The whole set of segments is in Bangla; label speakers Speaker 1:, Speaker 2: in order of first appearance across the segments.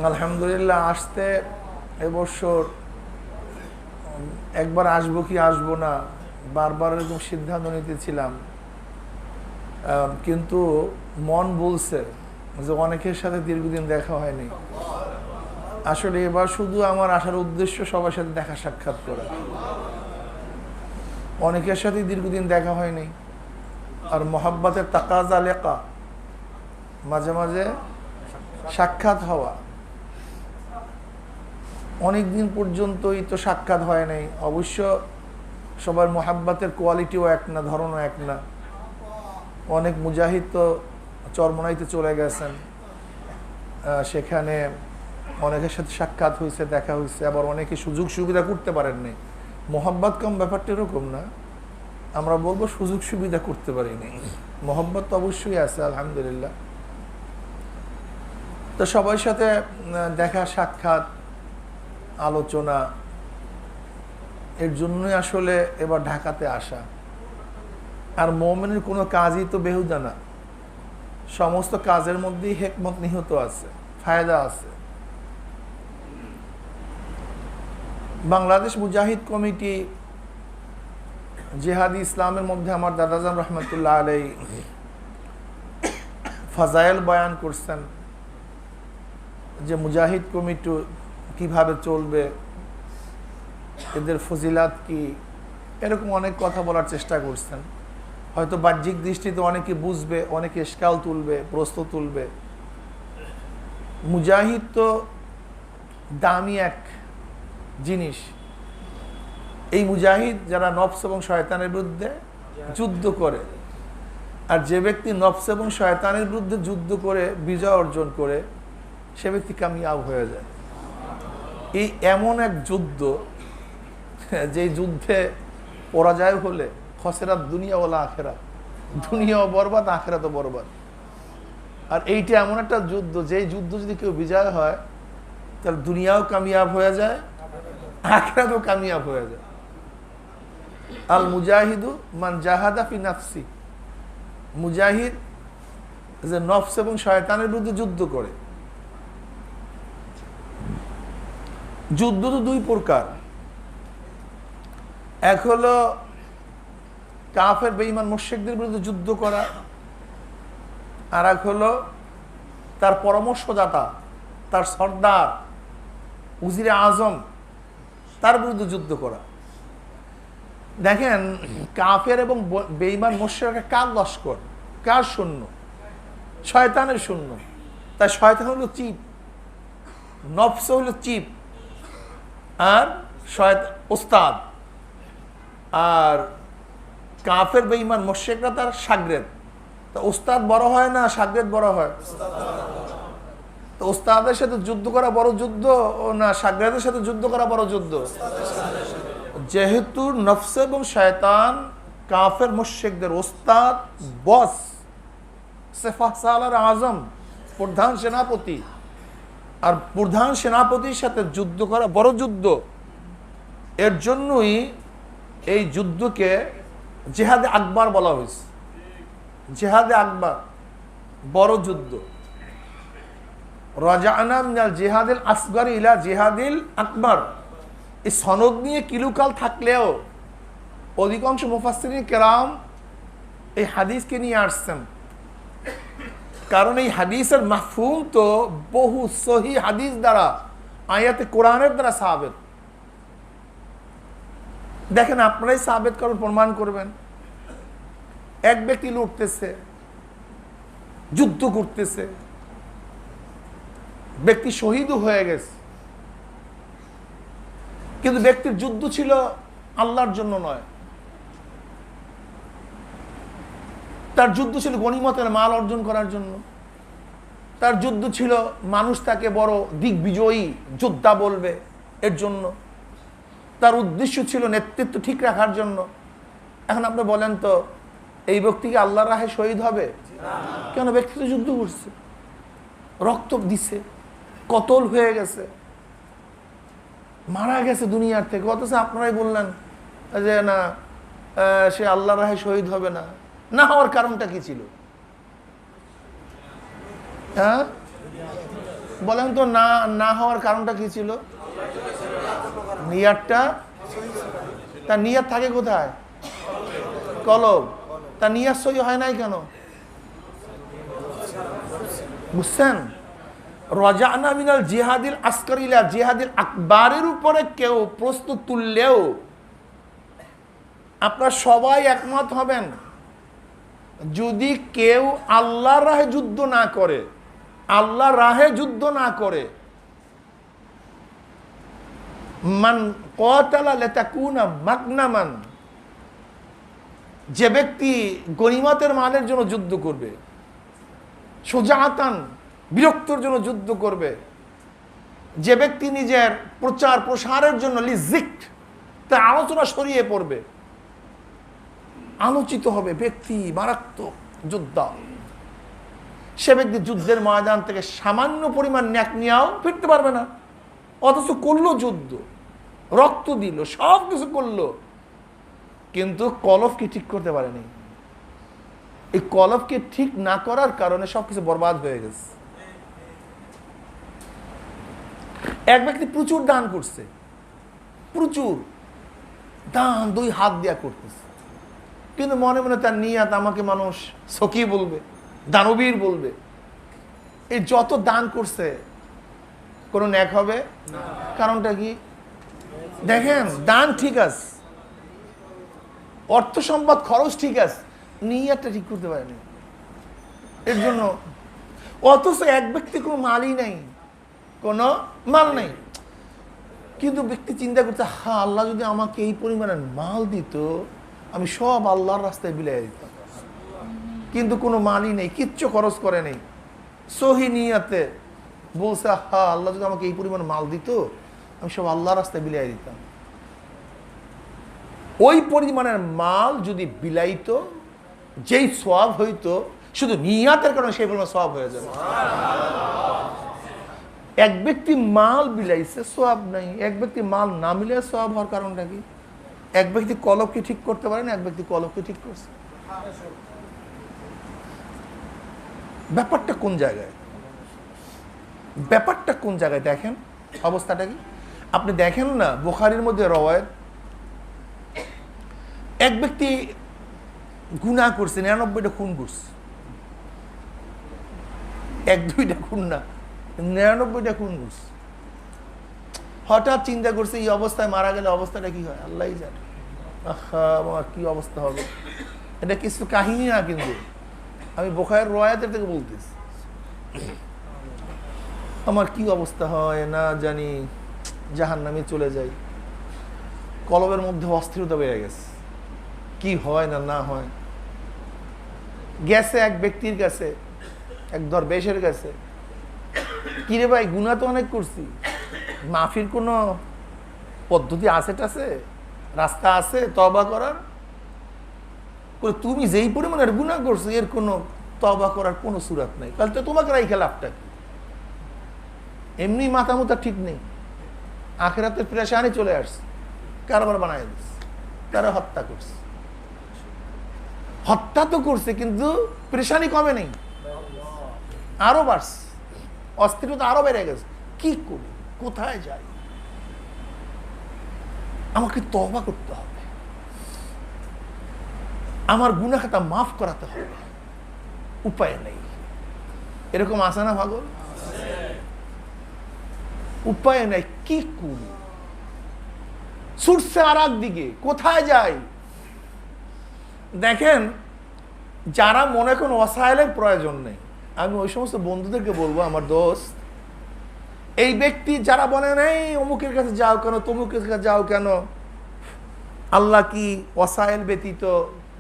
Speaker 1: আলহামদুলিল্লাহ, আসতে এবছর একবার আসবো কি আসবো না বারবার এরকম সিদ্ধান্ত নিতেছিলাম, কিন্তু মন বলছে যে অনেকের সাথে দীর্ঘদিন দেখা হয়নি। আসলে এবার শুধু আমার আসার উদ্দেশ্য সবার সাথে দেখা সাক্ষাৎ করা। অনেকের সাথে দীর্ঘদিন দেখা হয়নি, আর মোহাব্বতের তাকাজা লেখা, মাঝে মাঝে সাক্ষাৎ হওয়া। অনেক দিন পর্যন্তই তো সাক্ষাৎ হয় নাই। অবশ্য সবার মোহাব্বতের কোয়ালিটিও এক না, ধরনও এক না। অনেক মুজাহিদ তো চরমনাইতে চলে গেছেন, সেখানে অনেকের সাথে সাক্ষাৎ হয়েছে, দেখা হয়েছে। আবার অনেকে সুযোগ সুবিধা করতে পারেননি। মোহাব্বত কম ব্যাপারটা এরকম না, আমরা বলবো সুযোগ সুবিধা করতে পারিনি। মোহাব্বত তো অবশ্যই আছে, আলহামদুলিল্লাহ। তো সবার সাথে দেখা সাক্ষাৎ আলোচনা, এর জন্যই আসলে এবার ঢাকাতে আসা। আর মুমিনের কোনো কাজই তো বেহুদা না, সমস্ত কাজের মধ্যেই হিকমত নিহিত আছে, ফায়দা আছে। বাংলাদেশ মুজাহিদ কমিটি জিহাদি ইসলামের মধ্যে আমার দাদাজান রহমতুল্লাহ আলাই ফাজাইল বয়ান করছেন যে মুজাহিদ কমিটি কিভাবে চলবে, এদের ফজিলাত কি, এরকম অনেক কথা বলার চেষ্টা করছেন। হয়তো বাহ্যিক দৃষ্টিতে অনেকে বুঝবে, অনেকে ইশকাল তুলবে, প্রশ্ন তুলবে। মুজাহিদ তো দামি এক জিনিস। এই মুজাহিদ যারা নফস এবং শয়তানের বিরুদ্ধে যুদ্ধ করে, আর যে ব্যক্তি নফস এবং শয়তানের বিরুদ্ধে যুদ্ধ করে বিজয় অর্জন করে, সে ব্যক্তি কামিয়াব হয়ে যায়। এই এমন এক যুদ্ধ, যে যুদ্ধে পরাজয় হলে খসেরাত দুনিয়া ওলা আখেরা, দুনিয়াও বরবাদ, আখেরা তো বরবাদ। আর এইটা এমন একটা যুদ্ধ, যেই যুদ্ধ যদি কেউ বিজয় হয়, তাহলে দুনিয়াও কামিয়াব হয়ে যায়, আখেরাতও কামিয়াব হয়ে যায়। আল মুজাহিদু মান জাহাদা ফি নাফসি, মুজাহিদ যে নফস এবং শয়তানের বিরুদ্ধে যুদ্ধ করে। যুদ্ধ তো দুই প্রকার, এক হলো কাফের বেঈমান মুশরিকদের বিরুদ্ধে যুদ্ধ করা, আর এক হলো তার পরামর্শদাতা, তার সর্দার, উজিরে আজম, তার বিরুদ্ধে যুদ্ধ করা। দেখেন, কাফের এবং বেঈমান মুশরিক কার লস্কর, কার সৈন্য? শয়তানের সৈন্য। তাই শয়তান হলো চিপ, নফস হলো চিপ, আর শয়তান ওস্তাদ। আর কাফের বেঈমান মুশরিকরা তার শাগরেদ। তো ওস্তাদ বড় হয় না, শাগরেদ বড় হয়? তো ওস্তাদের সাথে যুদ্ধ করা বড় যুদ্ধ না শাগরেদের সাথে যুদ্ধ করা বড় যুদ্ধ? যেহেতু নফস এবং শয়তান কাফের মুশরিকদের ওস্তাদ, বস, সেফাহ সালার আজম, প্রধান সেনাপতি, আর প্রধান সেনাপতির সাথে যুদ্ধ করা বড় যুদ্ধ। এর জন্যই এই যুদ্ধকে জিহাদে আকবর বলা হয়েছে। জিহাদে আকবর, বড় যুদ্ধ। রাজানা মিনাল জিহাদিল আসগর ইলা জিহাদিল আকবর, এই সনদ নিয়ে কিলুকাল থাকলেও অধিকাংশ মুফাসসিরিন কেরাম এই হাদিসকে নিয়ে আসছেন। কারণ এই হাদিসের মাফহুম তো বহু সহি হাদিস দ্বারা, আয়াতে কোরআনের দ্বারা সাবেত। দেখেন, আপনারাই সাবেত করবেন, প্রমাণ করবেন। এক ব্যক্তি লড়তেছে, যুদ্ধ করতেছে, ব্যক্তি শহীদও হয়ে গেছে, কিন্তু ব্যক্তির যুদ্ধ ছিল আল্লাহর জন্য নয়। তার যুদ্ধ ছিল গনিমতের মাল অর্জন করার জন্য। তার যুদ্ধ ছিল মানুষ তাকে বড় দিগ্বিজয়ী যোদ্ধা বলবে, এর জন্য। তার উদ্দেশ্য ছিল নেতৃত্ব ঠিক রাখার জন্য। এখন আপনি বলেন তো, এই ব্যক্তিকে আল্লাহর রাহে শহীদ হবে? কেন? ব্যক্তি তো যুদ্ধ করছে, রক্ত দিছে, কতল হয়ে গেছে, মারা গেছে দুনিয়ার থেকে। অথচ আপনারাই বললেন যে না, সে আল্লাহর রাহে শহীদ হবে না। না হওয়ার কারণটা কি ছিল? হ্যাঁ, বলেন তো, না না হওয়ার কারণটা কি ছিল? নিয়াতটা, তার নিয়াত থাকে কোথায়? কলব। তার নিয়াত সহি হয় নাই কেন? বুঝছেন? রাজানা মিনাল জিহাদিল আসকার ইলা জিহাদিল আকবারের উপরে কেউ প্রশ্ন তুললেও আপনারা সবাই একমত হবেন, যদি কেউ আল্লাহর রাহে যুদ্ধ না করে, আল্লাহর রাহে যুদ্ধ না করে, মান ক্বাতালা লিতাকুনা মাগনামান, যে ব্যক্তি গনিমতের মালের জন্য যুদ্ধ করবে, সুজাআতান, বিরক্তর জন্য যুদ্ধ করবে, যে ব্যক্তি নিজের প্রচার প্রসারের জন্য লিজিক্ট, তার আলোচনা সরিয়ে পড়বে, আলোচিত হবে ব্যক্তি মারাত্মক যোদ্ধা, সে ব্যক্তি যুদ্ধের ময়দান থেকে সামান্য পরিমাণ ন্যাক নিয়েও ফিরতে পারবে না, অথচ করলো যুদ্ধ, রক্ত দিল, সব কিছু করলো, কিন্তু কলবকে ঠিক করতে পারেনি। এই কলবকে ঠিক না করার কারণে সবকিছু বরবাদ হয়ে গেছে। এক ব্যক্তি প্রচুর দান করছে, প্রচুর দান 2 হাত দিয়া করতেছে, কিন্তু মনে মনে তার নিয়াত আমাকে মানুষ সখী বলবে, দানবীর বলবে। এই যত দান করছে কোনো ন্যাক হবে? কারণটা কি? দেখেন, দান ঠিক আছে, অর্থ সম্পদ খরচ ঠিক আছে, নিয়াতটা ঠিক করতে পারেনি এর জন্য। অথচ এক ব্যক্তি কোনো মালই নাই, কোনো মাল নেই, কিন্তু ব্যক্তি চিন্তা করছে, হ্যাঁ আল্লাহ যদি আমাকে এই পরিমাণের মাল দিত, আমি সব আল্লাহর রাস্তায় বিলাই দিতাম, কিন্তু কোনো মালই নেই, কিচ্ছু খরচ করে নেই, সহি নিয়াতে বলছে, হ্যাঁ আল্লাহ যদি আমাকে এই পরিমাণ মাল দিত, আমি সব আল্লাহর রাস্তায় বিলাই দিতাম। ওই পরিমাণের মাল যদি বিলাইতো, যেই সওয়াব হইতো, শুধু নিয়াতের কারণে সেই পরিমাণ সওয়াব হয়ে যাবে। এক ব্যক্তি মাল বিলাইছে, সওয়াব নাই। এক ব্যক্তি মাল না মিলে সওয়াব হওয়ার কারণটা কি? এক ব্যক্তি কলবকে ঠিক করতে পারে না, এক ব্যক্তি কলবকে ঠিক করছে। ব্যাপারটা কোন জায়গায়? ব্যাপারটা কোন জায়গায়? দেখেন অবস্থাটা কি। আপনি দেখেন না, বুখারীর মধ্যে রওয়ায়াত, এক ব্যক্তি গুনাহ করছে, 99টা খুন করছে, 1-2টা খুন না, 99টা খুন করছে। হঠাৎ চিন্তা করছে, এই অবস্থায় মারা গেলে অবস্থাটা কি হয় আল্লাহই জানে। আহা, আমার কি অবস্থা হবে। এটা কিছু কাহিনী না, কিন্তু আমি বুখারীর রওয়ায়াতের থেকে বলতেছি, আমার কি অবস্থা হয় না জানি, জাহান্নামে চলে যাই। কলবের মধ্যে অস্থিরতা বেড়ে গেছে, কি হয় না না হয়। গেছে এক ব্যক্তির কাছে, এক দরবেশের কাছে, কিরে ভাই, গুনাহ তো অনেক করছি, মাফির কোনো পদ্ধতি আছে টাছে, রাস্তা আছে তওবা করার? তুমি যেই পরিমাণের গুনাহ করছো, এর কোনো তওবা করার কোনো সুরাত নাই, তাহলে তো তোমাকে রাইখা লাভটা কি? এমনি মাথা মুথা ঠিক নেই, আখিরাতের পেরেশানি চলে আসছে, কারবার বানায় দিচ্ছে, তারা হত্যা করছে। হত্যা তো করছে, কিন্তু পেরেশানি কমে নেই, আরো বাড়ছে, অস্থিরতা আরো বেড়ে গেছে। কি করি, কোথায় যাই? আমাকে তওবা করতে হবে, আমার গুনাহ খাতা মাফ করাতে হবে, উপায় নেই। এরকম আছে না পাগল? উপায় নেই, কি করি? ছুটছে আর একদিকে, কোথায় যাই? দেখেন, যারা মনে কোন ওয়াসাইলের প্রয়োজন নেই, আমি ওই সমস্ত বন্ধুদেরকে বলবো, আমার দোস্ত, এই ব্যক্তি যারা বলে নেই অমুকের কাছে যাও কেন, তমুকের কাছে যাও কেন, আল্লাহ কি ওয়াসাইল ব্যতীত,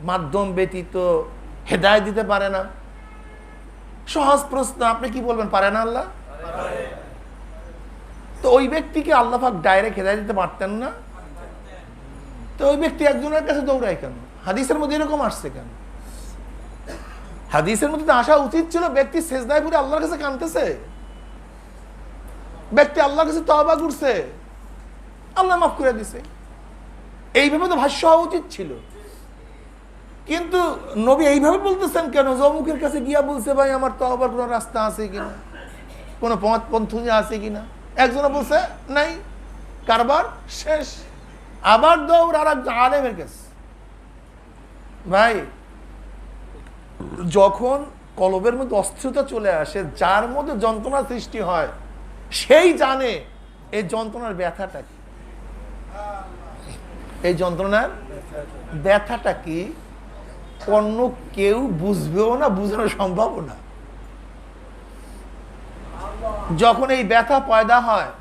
Speaker 1: মাধ্যম ব্যতীত হেদায়েত দিতে পারে না? সহজ প্রশ্ন, আপনি কি বলবেন, পারে না আল্লাহ? তো ওই ব্যক্তিকে আল্লাহ পাক ডাইরেক্ট হেদায়েত দিতে পারতেন না? তো ওই ব্যক্তি একজনের কাছে দৌড়ায় কেন? হাদিসের মধ্যে এরকম আসছে কেন? হাদিসের মধ্যে আসা উচিত ছিল, ব্যক্তি সেজদায় পড়ে আল্লাহর কাছে কাঁদতেছে, ব্যক্তি আল্লাহর কাছে তওবা করছে, আল্লাহ মাফ করে দিছে, এইভাবে তো ভাষ্য হওয়া উচিত ছিল। কিন্তু নবী এইভাবে বলতেছেন কেন? অমুকের কাছে গিয়া বলছে, ভাই আমার তওবার কোনো রাস্তা আছে কিনা? কোনো পথপন্থী আছে কিনা? একজনে বলছে নাই, কারবার শেষ। আবার দৌড় আর একজন আলেমের কাছে। ভাই, যখন কলবের মধ্যে অস্থিরতা চলে আসে, যার মধ্যে যন্ত্রণা সৃষ্টি হয়, সেই জানে এই যন্ত্রণার ব্যথাটা কি। এই যন্ত্রণার ব্যথাটা কি অন্য কেউ বুঝবেও না, বুঝানো সম্ভব না। যখন এই ব্যথা পয়দা হয়,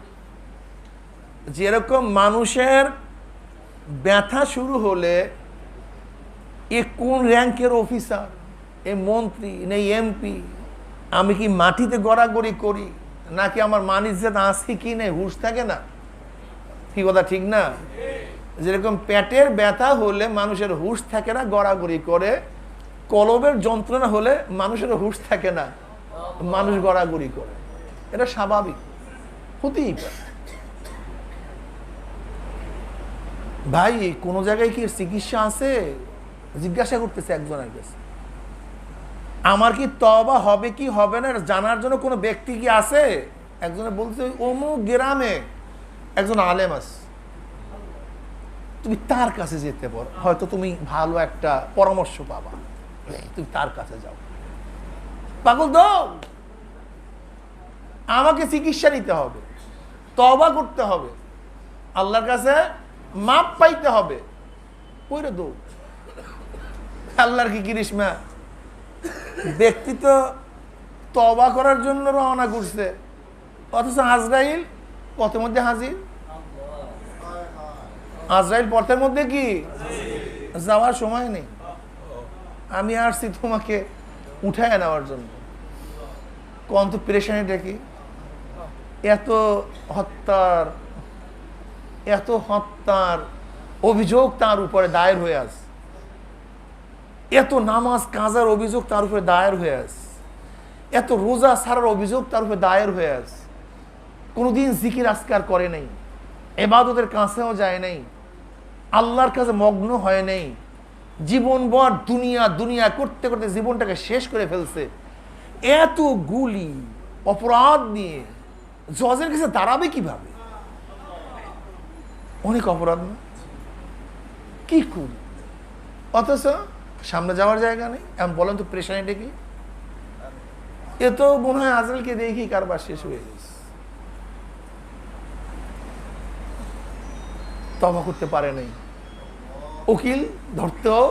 Speaker 1: যেরকম মানুষের ব্যথা শুরু হলে এ কোন র্যাঙ্কের অফিসার, এ মন্ত্রী নেই এমপি, আমি কি মাটিতে গড়াগড়ি করি নাকি আমার মানিজ্জাত আছে কি নেই, হুঁশ থাকে না। কি কথা ঠিক না? যেরকম পেটের ব্যথা হলে মানুষের হুঁশ থাকে না, গড়াগড়ি করে। কলবের যন্ত্রণা হলে মানুষের হুঁশ থাকে না, মানুষ গড়াগড়ি করে। এটা স্বাভাবিক, হতেই পারে। ভাই, কোনো জায়গায় কি চিকিৎসা আছে? জিজ্ঞাসা করতেছে একজনের কাছে, আমার কি তওবা হবে কি হবে না জানার জন্য কোনো ব্যক্তি কি আছে? একজনে বলছে অমুক গ্রামে একজন আলেম আছে, তুমি তার কাছে যেতে পারো, হয়তো তুমি ভালো একটা পরামর্শ পাবা, তুমি তার কাছে যাও। পাগল দাও, আমাকে চিকিৎসা নিতে হবে, তওবা করতে হবে, আল্লাহর কাছে মাপ পাইতে হবে। কইরে দৌ, আল্লাহর কি করিসমা? ব্যক্তি তো তওবা করার জন্য রওনা করছে, অথচ আজরাইল পথের মধ্যে হাজির। আজরাইল পথের মধ্যে কি যাওয়ার সময় নেই। আমি আসছি তোমাকে উঠায় নেওয়ার জন্য। কত পেরেশানিটা কি! এত হত্যার অভিযোগ তার উপরে দায়ের হয়ে আছে, এত নামাজ কাজার অভিযোগ তার উপরে দায়ের হয়ে আছে, এত রোজা ছাড়ার অভিযোগ তার উপরে দায়ের হয়ে আছে। কোনোদিন জিকির আজকার করে নাই, ইবাদতের কাছেও যায় নাই, আল্লাহর কাছে মগ্ন হয় নাই, জীবনভর দুনিয়া করতে করতে জীবনটাকে শেষ করে ফেলছে। এত গুলি অপরাধ নিয়ে জজের কাছে দাঁড়াবে কিভাবে? অনেক অপরাধ না? কি করি? অথচ সামনে যাওয়ার জায়গা নেই। এখন বলেন তো প্রেশানিটা কি? এ তো মনে হয় আজরাইলকে দেখি কারবার শেষ হয়ে গেছে, তওবা করতে পারে নাই, উকিল ধরতেও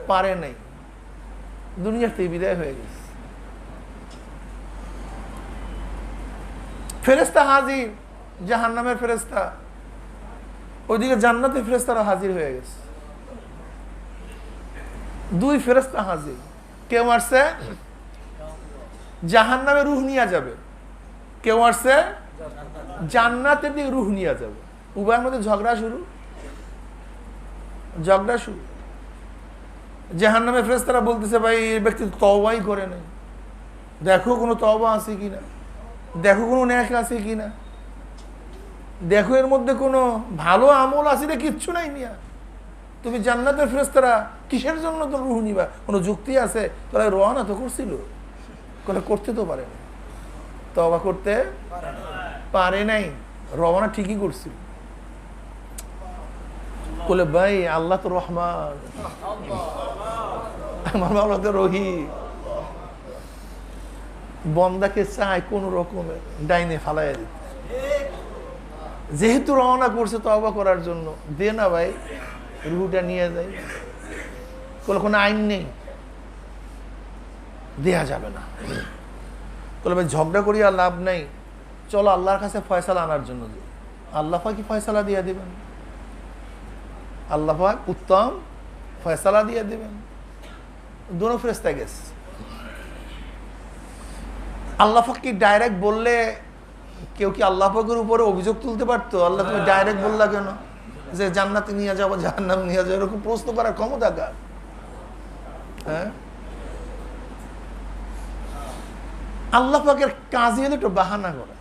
Speaker 1: পারে নাই, দুনিয়াতে বিদায় হয়ে গেছে। ফেরেশতা হাজির, জাহান্নামের ফেরেশতা, ওইদিকে জান্নাতের ফেরেশতারা হাজির হয়ে গেছে। দুই ফেরেশতা হাজির। কেউ আসছে জাহান্নামে রূহ নিয়ে যাবে, কেউ আসছে জান্নাতের দিকে রূহ নিয়ে যাবে। উভয়ের মধ্যে ঝগড়া শুরু। জাহান্নামের ফেরেশতারা বলতেছে, ভাই এই ব্যক্তি তওবাই করে নাই, দেখো কোনো তওবা আছে কিনা, দেখো কোনো নেক আছে কিনা, দেখো এর মধ্যে কোনো ভালো আমল আছে না, কিচ্ছু নাই মিয়া। তুমি জান্নাতের ফেরেশতারা কিসের জন্য তো রূহ নিবা? কোনো যুক্তি আছে? তাহলে রওনা তো করছিল, করতে তো পারে না, তওবা করতে পারে নাই, রওনা ঠিকই করছিল। বলে ভাই আল্লাহ তো রহমান, আমার মাওলা তো রহিম, বন্দাকে চায় কোন রকমে ডাইনে ফালাইয়া দিতে। যেহেতু রওনা করছে তওবা করার জন্য, দে না ভাই, রুহুটা নিয়ে যায়। কোনো আইন নেই, দেয়া যাবে না। বলে ভাই ঝগড়া করি আর লাভ নাই, চলো আল্লাহর কাছে ফয়সালা আনার জন্য যাই। আল্লাহ পাক কি ফয়সালা দিয়ে দিবেন? আল্লাহ পাক উত্তম ফয়সালা দিয়ে দিবেন। দুনো ফেরেশতা গেছে। আল্লাহ পাক কি ডাইরেক্ট বললে কেউ কি আল্লাহ পাকের উপরে অভিযোগ তুলতে পারতো? আল্লাহ তুমি ডাইরেক্ট বললা কেন যে জান্নাতে নিয়ে যাবো, জাহান্নাম নিয়ে যাবো? এরকম প্রশ্ন করার ক্ষমতা কার? হ্যাঁ, আল্লাহ পাকের কাজই হলো একটু বাহানা করা।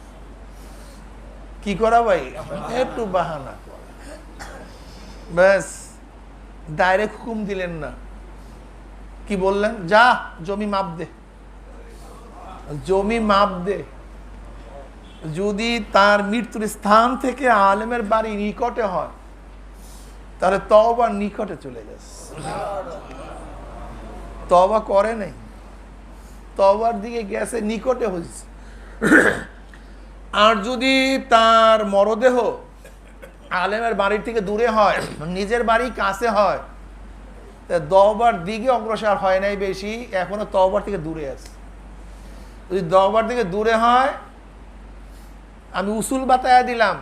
Speaker 1: কি করা ভাই? একটু বাহানা করা, ব্যাস। ডাইরেক্ট হুকুম দিলেন না, কি বললেন? যা জমি মাপ দে, জমি মাপ দে। যদি তার মৃত্যুর স্থান থেকে আলেমের বাড়ি নিকটে হয় তাহলে তওবার নিকটে চলে গেছে, তওবা করে নাই, তওবার দিকে গেছে, নিকটে হয়েছে। আর যদি তার মরদেহ আলেমের বাড়ির থেকে দূরে হয়, নিজের বাড়ি কাছে হয়, তওবার দিকে অগ্রসর হয় নাই বেশি, এখনো তওবার থেকে দূরে আছে। যদি তওবার থেকে দূরে হয়, আমি উসুল বাতায়া দিলাম,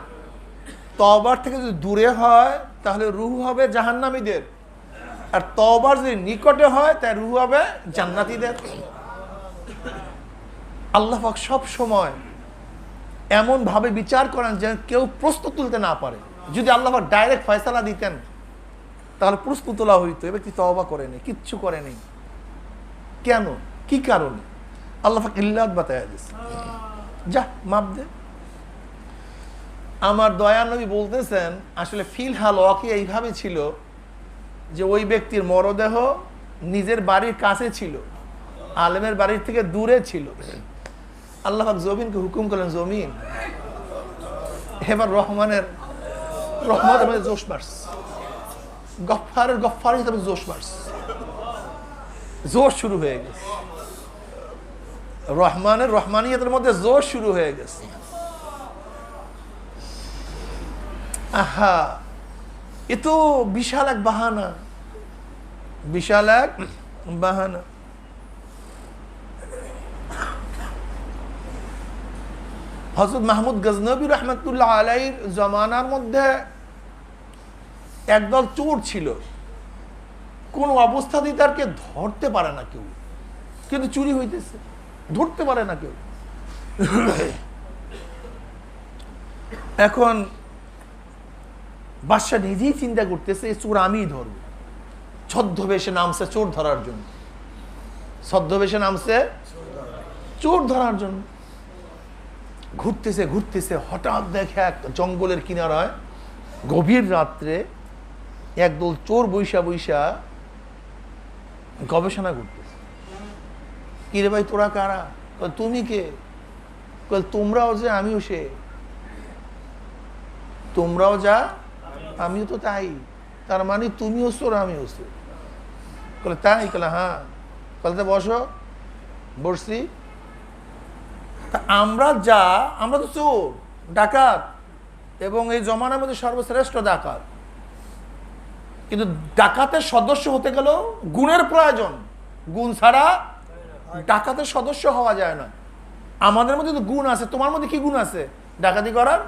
Speaker 1: তওবার থেকে যদি দূরে হয় তাহলে রূহ হবে জাহান্নামীদের, আর তওবার যদি নিকটে হয় তাই রূহ হবে জান্নাতীদের। আল্লাহ পাক সব সময় এমন ভাবে বিচার করেন যে কেউ প্রশ্ন তুলতে না পারে। যদি আল্লাহ পাক ডাইরেক্ট ফয়সালা দিতেন তাহলে প্রশ্ন তোলা হইতো, এ ব্যক্তি তওবা করেনি, কিচ্ছু করেনি, কেন, কি কারণে? আল্লাহ পাক ইল্লাত বাতায়া দিয়েছে, যা মাপ দে। আমার দয়ার নবী বলতেছেন আসলে ফিলহাল ওয়াকি এইভাবে ছিল যে ওই ব্যক্তির মরদেহ নিজের বাড়ির কাছে ছিল, আলেমের বাড়ির থেকে দূরে ছিল। আল্লাহ পাক জমিনকে হুকুম করলেন, জমিন এবার রহমানের রহমতের মধ্যে জোশ মারছে, গফফারের গফফার হিসেবে জোশ মারছে, জোশ শুরু হয়ে গেছে, রহমানের রহমানিয়তের মধ্যে জোশ শুরু হয়ে গেছে। আহা, এ তো বিশাল এক বাহানা, বিশাল এক বাহানা। হযরত মাহমুদ গজনবী রহমতুল্লাহ আলাইহির জমানার মধ্যে একদল চোর ছিল, কোন অবস্থাতেই তারকে ধরতে পারে না কেউ, কিন্তু চুরি হইতেছে, ধরতে পারে না কেউ। এখন বাদশা নিজেই চিন্তা করতেছে এই চোর আমিই ধরব, ছদ্মবেশে নামছে চোর ধরার জন্য, ছদ্মবেশে নামছে চোর ধরার জন্য। ঘুরতেছে ঘুরতেছে, হঠাৎ দেখে এক জঙ্গলের কিনারায় গভীর রাত্রে একদল চোর বৈশা বৈশা গবেষণা করতেছে। কিরে ভাই তোরা কারা? তুমি কে? তোমরাও যে আমিও সে, তোমরাও যা আমিও তো তাই, তার মানে তুমিও চোর আমিও চোর। বলে তাই? হ্যাঁ। বলতে বসো। বসছি। তা আমরা যা, আমরা তো চোর ডাকাত, এবং এই জমানার মধ্যে সর্বশ্রেষ্ঠ ডাকাত, কিন্তু ডাকাতের সদস্য হতে গেলেও গুণের প্রয়োজন, গুণ ছাড়া ডাকাতের সদস্য হওয়া যায় না। আমাদের মধ্যে তো গুণ আছে, তোমার মধ্যে কি গুণ আছে ডাকাতি করার?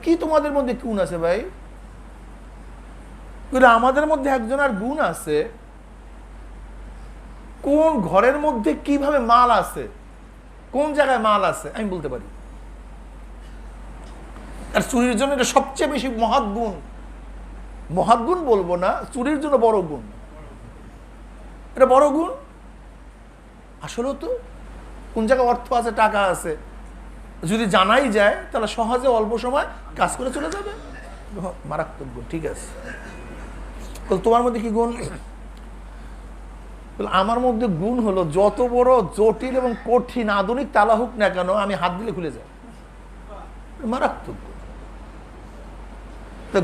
Speaker 1: কি তোমাদের মধ্যে গুণ আছে ভাই? আমাদের মধ্যে একজনের গুণ আছে, কোন ঘরের মধ্যে কিভাবে মাল আছে, কোন জায়গায় মাল আছে আমি বলতে পারি। আর চুরির জন্য এটা সবচেয়ে বেশি মহৎ গুণ, মহৎ গুণ বলবো না, চুরির জন্য বড় গুণ, এটা বড় গুণ। আসলেও তো কোন জায়গায় অর্থ আছে, টাকা আছে, যদি জানাই যায় তাহলে সহজে অল্প সময় কাজ করে চলে যাবে, মারাত্মক গুণ। ঠিক আছে, তোমার মধ্যে কি গুণ? আমার মধ্যে গুণ হলো যত বড় জটিল এবং কঠিন আধুনিক তালা হোক না কেন আমি হাত দিলে খুলে যায়, মারাত্মক গুণ।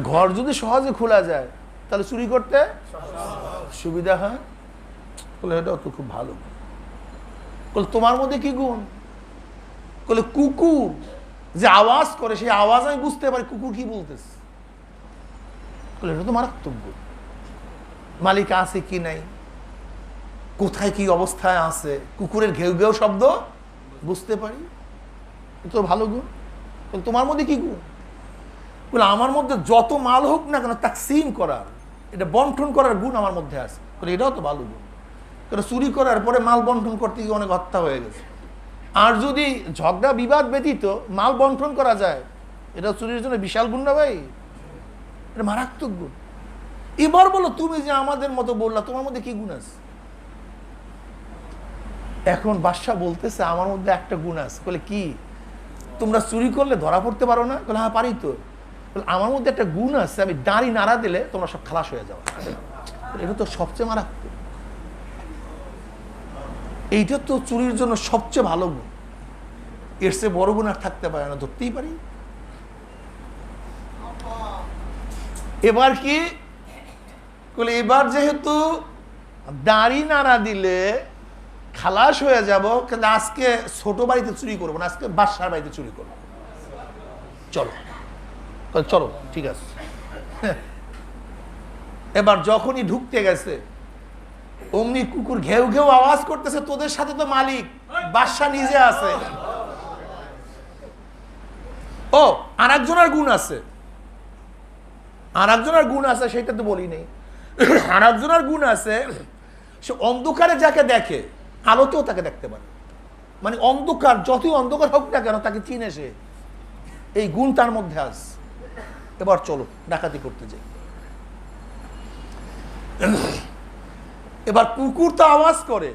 Speaker 1: ঘর যদি সহজে খোলা যায় তাহলে চুরি করতে সুবিধা হয়, বলে এটাও তো খুব ভালো। বলে তোমার মধ্যে কি গুণ? বলে কুকুর যে আওয়াজ করে সেই আওয়াজ আমি বুঝতে পারি কুকুর কি বলতেছে। বলে এটা তো মারাত্মক গুণ। মালিক আছে কি নাই, কোথায় কি অবস্থায় আছে, কুকুরের ঘেউ ঘেউ শব্দ বুঝতে পারি, এটা তো ভালো গুণ। বলে তোমার মধ্যে কি গুণ? বলে আমার মধ্যে যত মাল হোক না কেন তাকসিম করার, এটা বন্টন করার গুণ আমার মধ্যে আছে। বলে এটাও তো ভালো গুণ, কারণ চুরি করার পরে মাল বন্টন করতে গিয়ে অনেক হত্যা হয়ে গেছে। আর যদি ঝগড়া বিবাদ ব্যতীত মাল বন্টন করা যায়, এটা চুরির জন্য বিশাল গুণ না ভাই, এটা মারাত্মক গুণ। এবার বলো তুমি যে আমাদের মতো বললা, তোমার মধ্যে কি গুণ আছে? এখন বাদশা বলতেছে আমার মধ্যে একটা গুণ আছে। বলে কি? তোমরা চুরি করলে ধরা পড়তে পারো না? বলে হ্যাঁ পারি তো। আমার মধ্যে একটা গুণ আছে, আমি দাঁড়ি নাড়া দিলে তোমরা সব খালাস হয়ে যাও। এটা তো সবচেয়ে মারাত্মক, এইটা তো চুরির জন্য সবচেয়ে ভালো গুণ। এর চেয়ে বড় গুনাহ থাকতে পারে না, ধরতেই পারি। এবার কি বলে, এবার যেহেতু দাড়ি নাড়া দিলে খালাস হয়ে যাব, কিন্তু আজকে ছোট বাড়িতে চুরি করবো না, আজকে বাসার বাড়িতে চুরি করবো। চলো চলো, ঠিক আছে। এবার যখনই ঢুকতে গেছে অমনি কুকুর ঘেউ ঘেউ আওয়াজ করতেছে, তোদের সাথে তো মালিক বাদশা নিজে আছে। ও আর একজনের গুণ আছে, আর একজনের গুণ আছে, সেটা তো বলি নেই। আর একজনের গুণ আছে, সে অন্ধকারে যাকে দেখে আলোতেও তাকে দেখতে পারে, মানে অন্ধকার যতই অন্ধকার হোক না কেন তাকে চিনে সে, এই গুণ তার মধ্যে আছে। এবার চলো ডাকাতি করতে যাই। এবার কুকুর তো আওয়াজ করে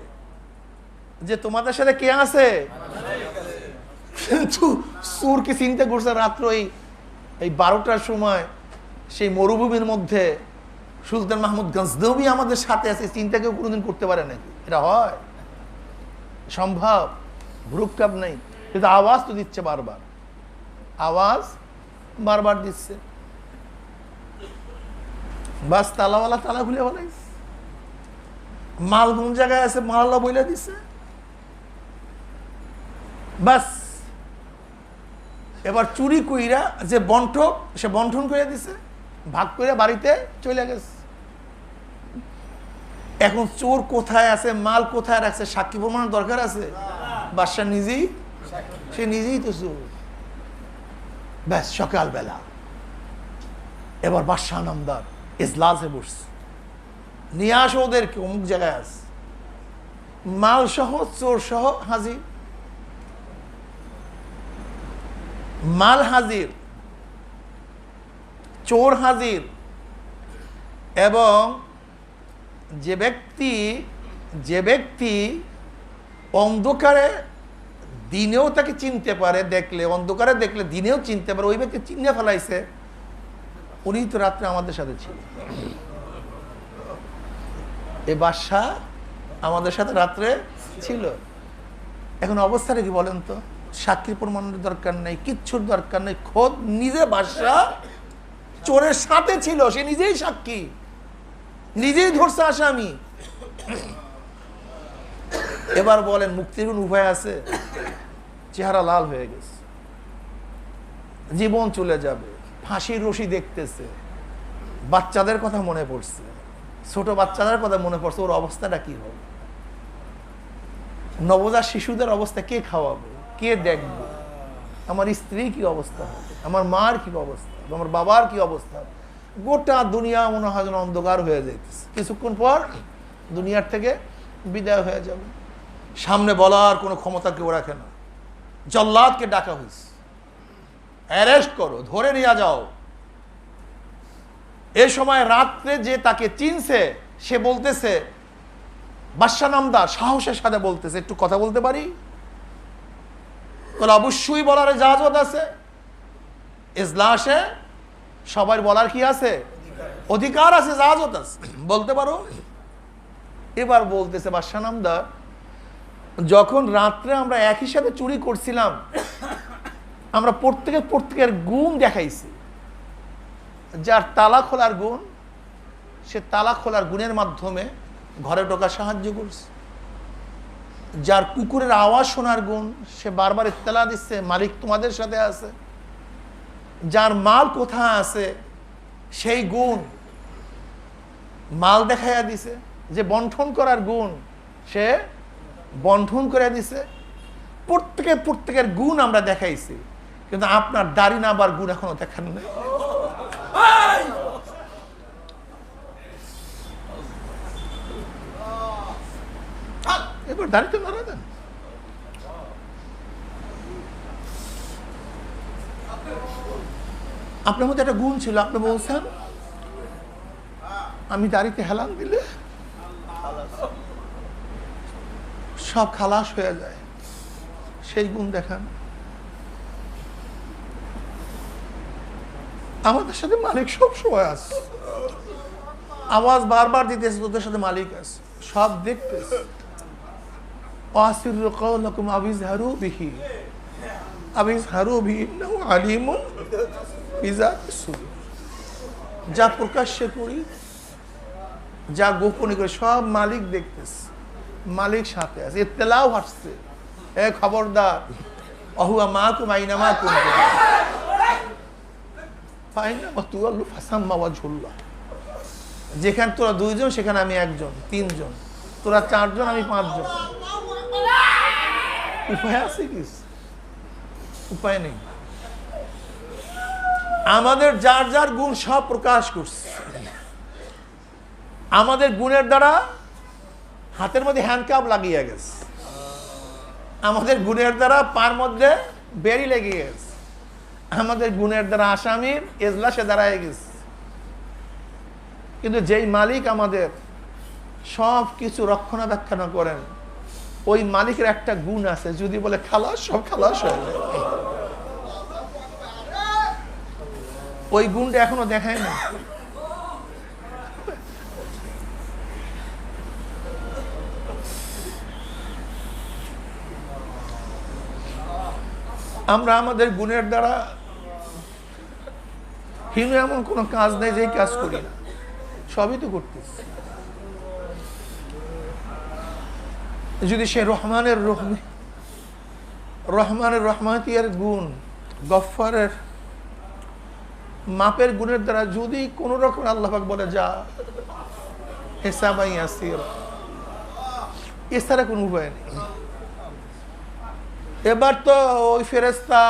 Speaker 1: যে তোমাদের সাথে কে আছে, কিন্তু চোর কি চিন্তা করছে রাত্র এই 12টার সময় সেই মরুভূমির মধ্যে সুলতান মাহমুদ গজনবী আমাদের সাথে আছে, চিন্তা কেউ কোনোদিন করতে পারে নাকি? এটা হয় সম্ভব? ভ্রুক্ষেপ নেই, কিন্তু আওয়াজ তো দিচ্ছে বারবার, আওয়াজ বারবার দিচ্ছে। বাস তালাওয়ালা তালা খুলে বলাইছে, মাল কোন জায়গায় আছে মাল্লা বইলে দিছে, বাস। এবার চুরি কইরা যে বন্ঠক সে বন্ঠন করে দিছে, ভাগ করে বাড়িতে চলে গেছে। এখন চোর কোথায় আছে, মাল কোথায় রাখছে, সাক্ষী প্রমাণের দরকার আছে? বাদশা নিজেই, সে নিজেই তো চোর। ব্যাস সকালবেলা এবার বাদশা নামদার ইজলাসে বসছে, নিয়ে আসো ওদেরকে, অমুক জায়গায় আছে, মাল সহ চোর সহ হাজির। মাল হাজির, চোর হাজির, এবং যে ব্যক্তি অন্ধকারে দিনেও তাকে চিনতে পারে, দেখলে অন্ধকারে দেখলে দিনেও চিনতে পারে, ওই ব্যক্তি চিনে ফেলাইছে, উনি তো রাত্রে আমাদের সাথে ছিল। এই বাদশা আমাদের সাথে রাত্রে ছিল। এখন অবস্থাটা কি বলেন তো? সাক্ষীর প্রমাণের দরকার নেই, কিচ্ছুর দরকার নেই, খোদ নিজে বাদশা চোরের সাথে ছিল, সে নিজেই সাক্ষী, নিজেই ধরছে আসামি। এবার বলেন মুক্তির কোন উপায় আছে? চেহারা লাল হয়ে গেছে, জীবন চলে যাবে, ফাঁসির রশি দেখতেছে, বাচ্চাদের কথা মনে পড়ছে, ছোট বাচ্চাদের কথা মনে পড়ছে, ওর অবস্থাটা কি হবে? নবজাত শিশুদের অবস্থা কে খাওয়াবে, কে দেখবে? আমার স্ত্রী কি অবস্থা হবে, আমার মার কি অবস্থা, আমার বাবার কি অবস্থা? গোটা দুনিয়া মনে হয় যেন অন্ধকার হয়ে যাইতেছে, কিছুক্ষণ পর দুনিয়ার থেকে বিদায় হয়ে যাবে। সামনে বলার কোনো ক্ষমতা কেউ রাখে না, জল্লাদকে ডাকা হয়েছে, অ্যারেস্ট করো, ধরে নিয়ে যাও। এ সময় রাত্রে যে তাকে চিনছে সে বলতেছে, বাদশা নামদার সাহসের সাথে বলতেছে, একটু কথা বলতে পারি? বলে অবশ্যই বলার ইজাজত আছে, ইজলাসে সবার বলার কি আছে, অধিকার আছে, ইজাজত আছে, বলতে পারো। এবার বলতেছে বাদশা নামদার, যখন রাত্রে আমরা একই সাথে চুরি করছিলাম, আমরা প্রত্যেকের গুণ দেখাইছি। যার তালা খোলার গুণ, সে তালা খোলার গুণের মাধ্যমে ঘরে ঢোকার সাহায্য করছে। যার কুকুরের আওয়াজ শোনার গুণ, সে বারবার ইত্তেলা দিচ্ছে মালিক তোমাদের সাথে আছে। যার মাল কোথায় আছে সেই গুণ মাল দেখাইয়া দিছে। যে বন্টন করার গুণ, সে বন্টন করে দিছে। প্রত্যেকের গুণ আমরা দেখাইছি, কিন্তু আপনার দাড়ি নাবার গুণ এখনো দেখান নাই। এবার দাড়িতে মারা দেন। আপনার মধ্যে একটা গুণ ছিল, আপনি বলছেন আমি দাড়িতে হেলান দিলে সব খালাস হয়ে যায়, সেই গুণ দেখান। আমাদের সাথে মালিক সব সময় আছে, আওয়াজ বারবার দিতেছে, তোদের সাথে মালিক আছে, সব দেখতেছে। আবিজহারু বিহি ইন্নাহু আলিমুন বিযাতিস সুদূর। যা প্রকাশ্যে করি, যা গোপনে করি, সব মালিক দেখতেছে, মালিক সাথে আছে। ইত্তেলাও আসছে, এ খবরদার, অহুয়া মাকুম আইনামা কুনতুম ফাইনামা তুওয়াল্লু ফাসাম্মা ওয়াজহুল্লাহ। যেখানে তোরা দুইজন সেখানে আমি একজন, তিনজন, তোরা চারজন আমি পাঁচজন। উপায় আছে কি? উপায় নেই। আমাদের যার যার গুণ সব প্রকাশ করছে। আমাদের গুণের দ্বারা হাতের মধ্যে হ্যান্ডকাপ লাগিয়ে গেছে, আমাদের গুণের দ্বারা পার মধ্যে বেড়ি লেগে গেছে, আমাদের গুণের দ্বারা আসামির এজলাসে দাঁড়ায় গেছে। কিন্তু যেই মালিক আমাদের সব কিছু রক্ষণাবেক্ষণ করেন, ওই মালিকের একটা গুণ আছে, যদি বলে খালাস, সব খালাস হয়ে যায়। ওই গুণটা এখনো দেখায় না। আমরা আমাদের গুণের দ্বারা হীন এমন কোন কাজ নেই যে কাজ করি না, সবই তো করতেছি। যদি সে রহমানের রহমাতিয়ার গুণ, গফফারের মাপের গুণের দ্বারা যদি কোন রকম আল্লাহ পাক বলে যা হিসাবাই আসির, এছাড়া কোনো উপায় নেই। এবার তো ওই ফেরেশতা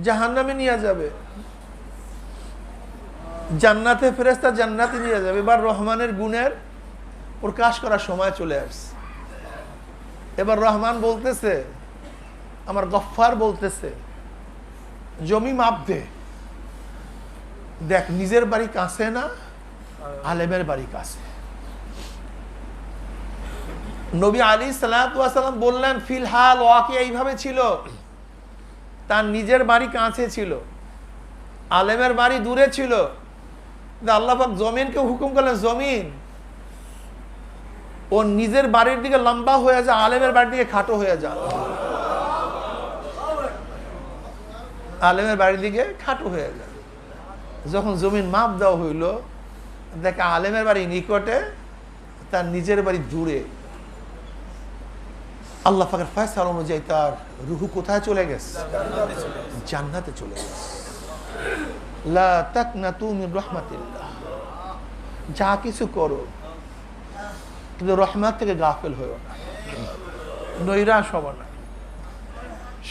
Speaker 1: জাহান্নামে নিয়ে যাবে, জান্নাতে ফেরেশতা জান্নাতে নিয়ে যাবে। এবার রহমানের গুণের প্রকাশ করার সময় চলে আসছে। এবার রহমান বলতেছে, আমার গফফার বলতেছে, জমি মাপ দে, দেখ নিজের বাড়ি কাছে না, আলেমের বাড়ি কাছে। নবী আলাইহিস সালাতু ওয়াস সালাম বললেন, ফিলহাল ওয়াকি এইভাবে ছিল, তার নিজের বাড়ি কাছে ছিল, আলেমের বাড়ি দূরে ছিল। আল্লাহ পাক জমিনকে হুকুম করলেন, জমিন ও নিজের বাড়ির দিকে লম্বা হয়ে যায়, আলেমের বাড়ির দিকে খাটো হয়ে যায়, আলেমের বাড়ির দিকে খাটো হয়ে যায়। যখন জমিন মাপ দেওয়া হইল, দেখে আলেমের বাড়ি নিকটে, তার নিজের বাড়ি দূরে। আল্লাহ পাকের ফয়সালা অনুযায়ী তার রুহু কোথায় চলে গেছে? জান্নাতে চলে গেছে। লা তাকনাতু মিন রাহমাতিল্লাহ, যা কিছু করো কিন্তু রহমত থেকে গাফিল হইও না, নৈরাশ হব না।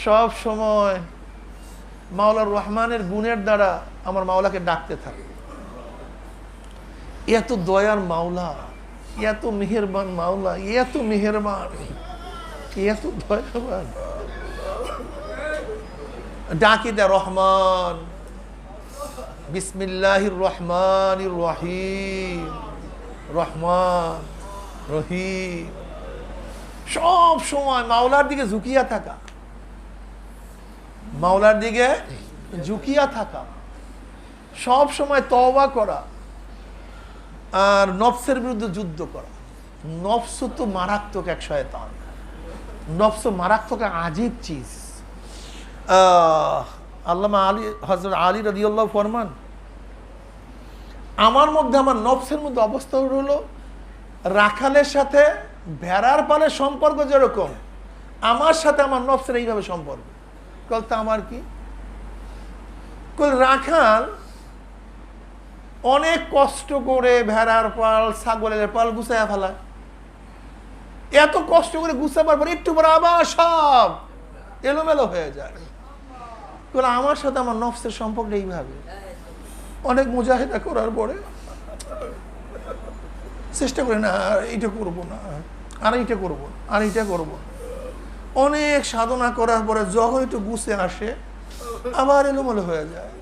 Speaker 1: সব সময় মাওলার রহমানের গুণের দ্বারা আমার মাওলাকে ডাকতে থাকে। এত দয়ার মাওলা, এত মেহেরবান মাওলা, এত মেহেরবান, এত দয়াবান। ডাকি দে রহমান, বিসমিল্লাহির রহমানির রহিম, রহমান রহিম। সব সময় মাওলার দিকে ঝুঁকিয়া থাকা, মাওলার দিকে ঝুঁকিয়া থাকা, সব সময় তওবা করা আর নফসের বিরুদ্ধে যুদ্ধ করা। নফস তো মারাত্মক এক শয়তান, নফস মারাত্মক এক আজীব চিজ। আল্লামা আলী, হযরত আলী রাদিয়াল্লাহু ফরমান, আমার মধ্যে, আমার নফসের মধ্যে অবস্থা হলো রাখালের সাথে ভেড়ার পালের সম্পর্ক যেরকম, আমার সাথে আমার নফসের এইভাবে সম্পর্ক। বলতে আমার কি? রাখাল অনেক কষ্ট করে ভেড়ার পাল, ছাগলের পাল গুছাইয়া ফেলায়। এত কষ্ট করে গুছাবার পর একটু পরে আবার সব এলোমেলো হয়ে যায়। আমার সাথে আমার নফসের সম্পর্ক এইভাবে। অনেক মুজাহিদা করার পরে চেষ্টা করি না, আর এইটা করবো না, আর এইটা করবো, আর এইটা করবো। অনেক সাধনা করার পরে যখন একটু গুছে আসে, আবার এলোমেলো হয়ে যায়,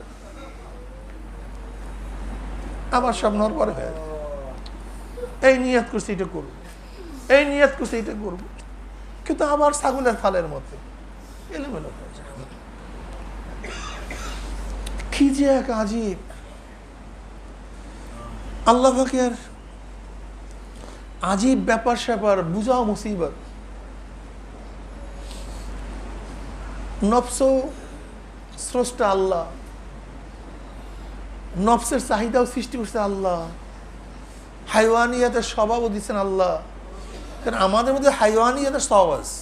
Speaker 1: আবার সব নড়বড়ে হয়ে যায়। এই নিয়ত করছি এটা করবো, এই নিয়ত করছি এটা করবো, কিন্তু আবার ছাগলের ফালের মতো এলোমেলো হয়ে যায়। কি যে এক আজীব আল্লাহ পাকের আজীব ব্যাপার স্যাপার, বুঝাও মুসিবত। নফস স্রষ্টা আল্লাহ, নফসের চাহিদাও সৃষ্টি করছে আল্লাহ, হাইওয়ানিয়াতের স্বভাবও দিচ্ছেন আল্লাহ। কারণ আমাদের মধ্যে হাইওয়ানিয়াতের স্বভাব আছে,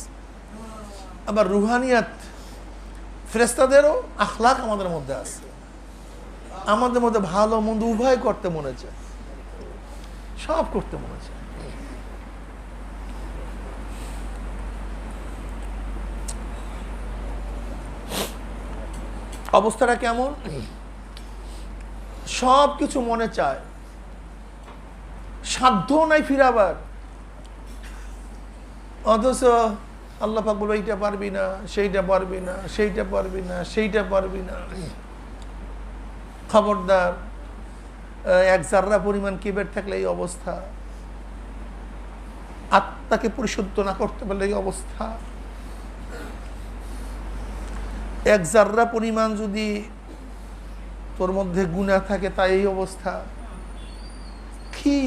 Speaker 1: আবার রুহানিয়াত ফেরেশতাদেরও আখলাক আমাদের মধ্যে আছে। আমাদের মধ্যে ভালো মন্দ উভয় করতে মনে চায়, সব করতে মনে চায়। অবস্থাটা কেমন? সব কিছু মনে চায়, সাধ্য নাই ফিরাবার, অথচ আল্লাহ পাক বলবে এইটা পারবি না, সেইটা পারবি না, সেইটা পারবি না, সেইটা পারবি না। খবরদার, এক জাররা পরিমাণ কিবের থাকলে এই অবস্থা, আত্মাকে পরিশুদ্ধ না করতে পারলে এই অবস্থা, এক জাররা পরিমাণ যদি তোর মধ্যে গুনাহ থাকে তাই এই অবস্থা। কি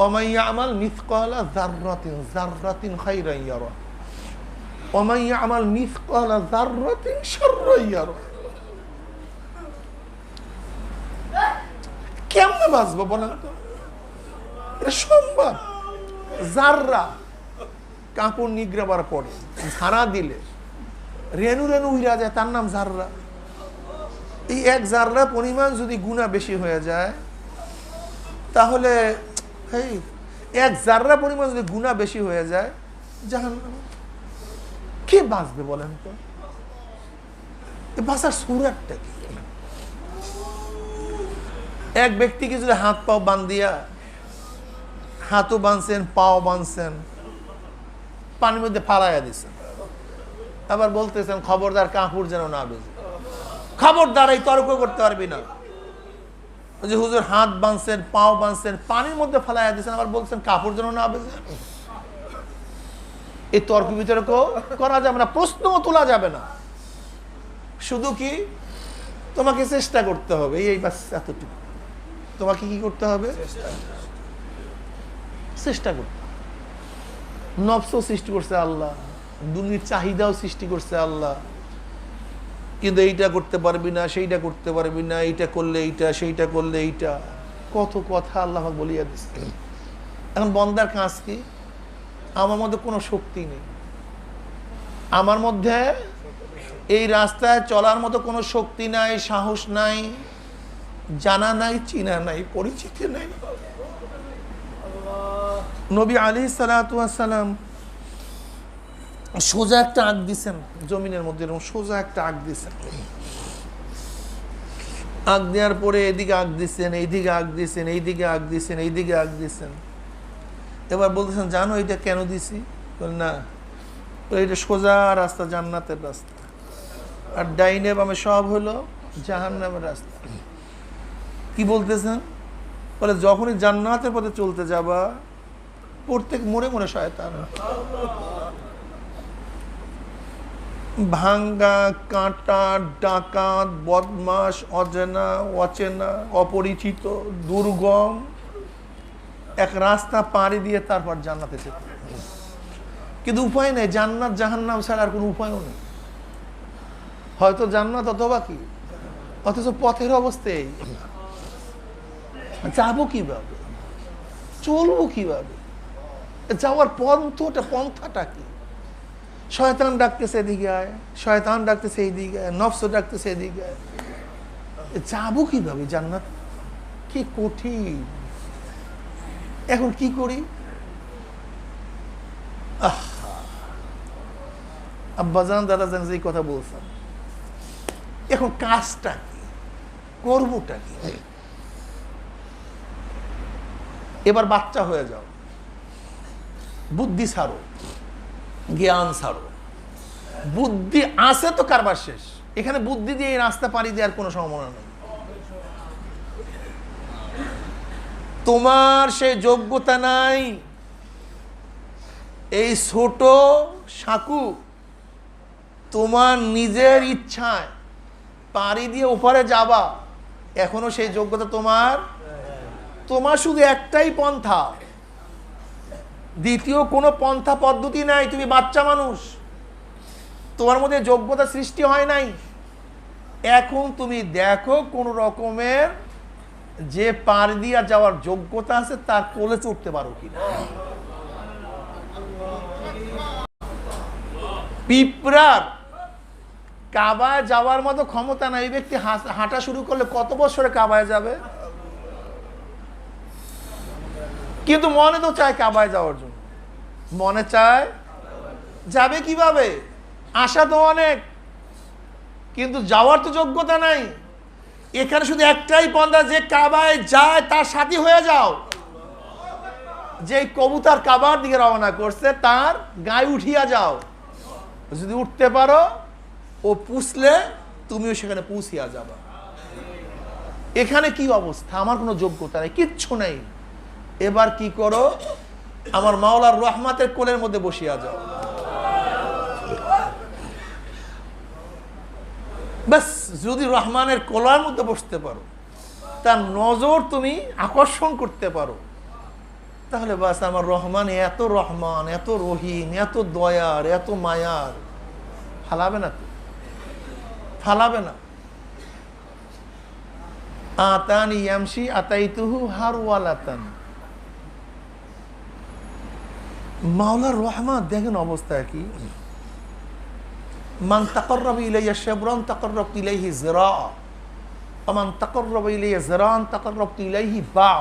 Speaker 1: ওমান ইয়ামাল মিসকালা যাররাতিন যাররাতিন খায়রান ইয়ারা ওমান ইয়ামাল মিসকালা যাররাতিন শাররান ইয়ারা। কেমনে বাঁচবো বলেন তো? এটা সম্ভব? জাররা কাপড় নিগড়াবার পরে ঝাড়া দিলে রেণু রেণু উইরা যায়, তার নাম জাররা। এই এক জাররা পরিমাণ যদি গুনাহ বেশি হয়ে যায়, তাহলে এক জাররা পরিমাণ যদি গুনাহ বেশি হয়ে যায়, জাহান্নামে কে বাঁচবে বলেন তো? বাঁচার সুরাতটা কি? এক ব্যক্তিকে যদি হাত পাও বান্ধিয়া, হাতও বাঁধছেন, পাও বাঁধছেন, পানির মধ্যে ফালাইয়া দিচ্ছেন, আবার বলতেছেন খবরদার কাপড় যেন না বেজে। খবরদার, এই তর্ক করতে পারবি না। যে হুজুর হাত বাঁধছেন, পাও বাঁধছেন, পানির মধ্যে ফালাইয়া দিচ্ছেন, আবার বলছেন কাপড় যেন না বেজে। এই তর্ক বিতর্ক করা যাবে না, প্রশ্নও তোলা যাবে না। শুধু কি তোমাকে চেষ্টা করতে হবে, এই বাস এতটুকু। তোমাকে কি করতে হবে? চেষ্টা করতে। নফসও সৃষ্টি করছে আল্লাহ, দুনিয়ার চাহিদাও সৃষ্টি করছে আল্লাহ, কিন্তু এইটা করতে পারবি না, সেইটা করতে পারবি না, এইটা করলে এইটা, সেইটা করলে এইটা, কত কথা আল্লাহ বলিয়া দিচ্ছে। এখন বন্দার কাজ কি? আমার মধ্যে কোনো শক্তি নেই, আমার মধ্যে এই রাস্তায় চলার মতো কোনো শক্তি নাই, সাহস নাই, জানা নাই, চিনা নাই, পরিচিতি নাই। নবী আলাইহিস সালাতু ওয়াস সালাম সোজা একটা আগ দিছেন জমিনের মধ্যে, সোজা একটা আগ দিছেন। আগ দেওয়ার পরে এদিকে আগ দিচ্ছেন, এইদিকে আগ দিচ্ছেন, এইদিকে আগ দিচ্ছেন, এইদিকে আগ দিচ্ছেন। এবার বলতেছেন জানো এটা কেন দিছি? না, এটা সোজা রাস্তা, জান্নাতের রাস্তা, আর ডাইনে বামে সব হলো জাহান্নামের রাস্তা। কি বলতেছেন? বলে যখনই জান্নাতের পথে চলতে যাবা, প্রত্যেক মোড়ে মোড়ে শয়তান, ভাঙ্গা, কাঁটা, ডাকাত, বদমাশ, অজানা, অচেনা, অপরিচিত, দুর্গম এক রাস্তা পাড়ি দিয়ে তারপর জান্নাতে যেতে। কিন্তু উপায় নেই, জান্নাত জাহান্নাম ছাড়া আর কোনো উপায়ও নেই। হয়তো জান্নাত অথবা কি, অথচ পথের অবস্থায় যাবো কিভাবে, চলবো কিভাবে, যাওয়ার পন্থাটা কি? শয়তান ডাকতেছে এদিকে আয়, শয়তান ডাকতেছে এইদিকে আয়, নফস ডাকতেছে এদিকে আয়। যাবো কিভাবে জান্নাত? কি কঠিন। এখন কি করি? আব্বাজান দাদাজান যে কথা বলছেন, এখন কাজটা কি, করবোটা কি? এবার বাচ্চা হয়ে যাও, বুদ্ধি ছাড়ো, জ্ঞান ছাড়ো। বুদ্ধি আছে তো কারবার শেষ। এখানে বুদ্ধি দিয়ে এই রাস্তা পাড়ি দেওয়ার কোনো সম্ভাবনা নেই। তোমার সেই যোগ্যতা নাই। এই ছোট সাঁকু তোমার নিজের ইচ্ছায় পাড়ি দিয়ে ওপারে যাবা, এখনো সেই যোগ্যতা তোমার শুধু একটাই পন্থা, দ্বিতীয় কোনো পন্থা পদ্ধতি নাই। তুমি বাচ্চা মানুষ, তোমার মধ্যে যোগ্যতা সৃষ্টি হয় নাই। এখন তুমি দেখো কোন রকমের যে পার দিয়া যাওয়ার যোগ্যতা আছে তার কোলে চড়তে পারো কিনা। পিঁপড়ার কাবায় যাওয়ার মতো ক্ষমতা নাই। এই ব্যক্তি হাঁটা শুরু করলে কত বছরে কাবায় যাবে? কিন্তু মনে তো চায় কাবায় যাওয়ার জন্য, মনে চায়। যাবে কিভাবে? আশা তো অনেক, কিন্তু যাওয়ার তো যোগ্যতা নাই। এখানে শুধু একটাই পন্থা, যে কাবায় যায় তার সাথী হয়ে যাও। যে কবুতর কাবার দিকে রওনা করছে তার গায়ে উঠিয়া যাও। যদি উঠতে পারো, ও পুষলে তুমিও সেখানে পুষিয়া যাবা। এখানে কি অবস্থা? আমার কোনো যোগ্যতা নেই, কিচ্ছু নেই। এবার কি করো? আমার মাওলার রহমতের কোলের মধ্যে বসিয়া যাও। বাস, যদি রহমানের কোলার মধ্যে বসতে পারো, তার নজর তুমি আকর্ষণ করতে পারো, তাহলে বাস আমার রহমান এত রহমান, এত রহিম, এত দয়ার, এত মায়ার, ফালাবে না তো, ফালাবে না। আতানি ইয়ামশি আতাইতুহু হারওয়ালাতান। মাওলার রহমান দেখেন অবস্থা কি। মান তাকাররাবা ইলাইয়া শিবরান তাকাররাবতু ইলাইহি যিরা, ওয়া মান তাকাররাবা ইলাইয়া যিরান তাকাররাবতু ইলাইহি বা,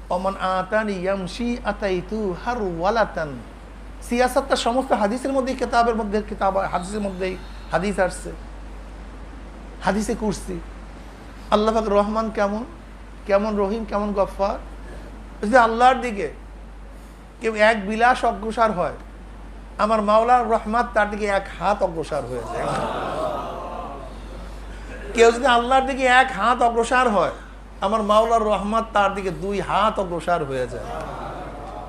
Speaker 1: ওয়া মান আতানি ইয়ামশি আতাইতু হারওয়ালাতান। সিয়াসাতটা সমস্ত হাদিসের মধ্যে, কিতাবের মধ্যে, কিতাব হাদিসের মধ্যেই হাদিস আসছে, হাদিসে কুরসি। আল্লাহ পাক রহমান কেমন, কেমন রহিম, কেমন গফফার। যদি আল্লাহর দিকে কেউ এক বিলাস অগ্রসর হয়, আমার মাওলার রহমত তার দিকে এক হাত অগ্রসর হয়ে যায়। কেউ যদি আল্লাহর দিকে এক হাত অগ্রসর হয়, আমার মাওলার রহমত তার দিকে 2 হাত অগ্রসর হয়ে যায়।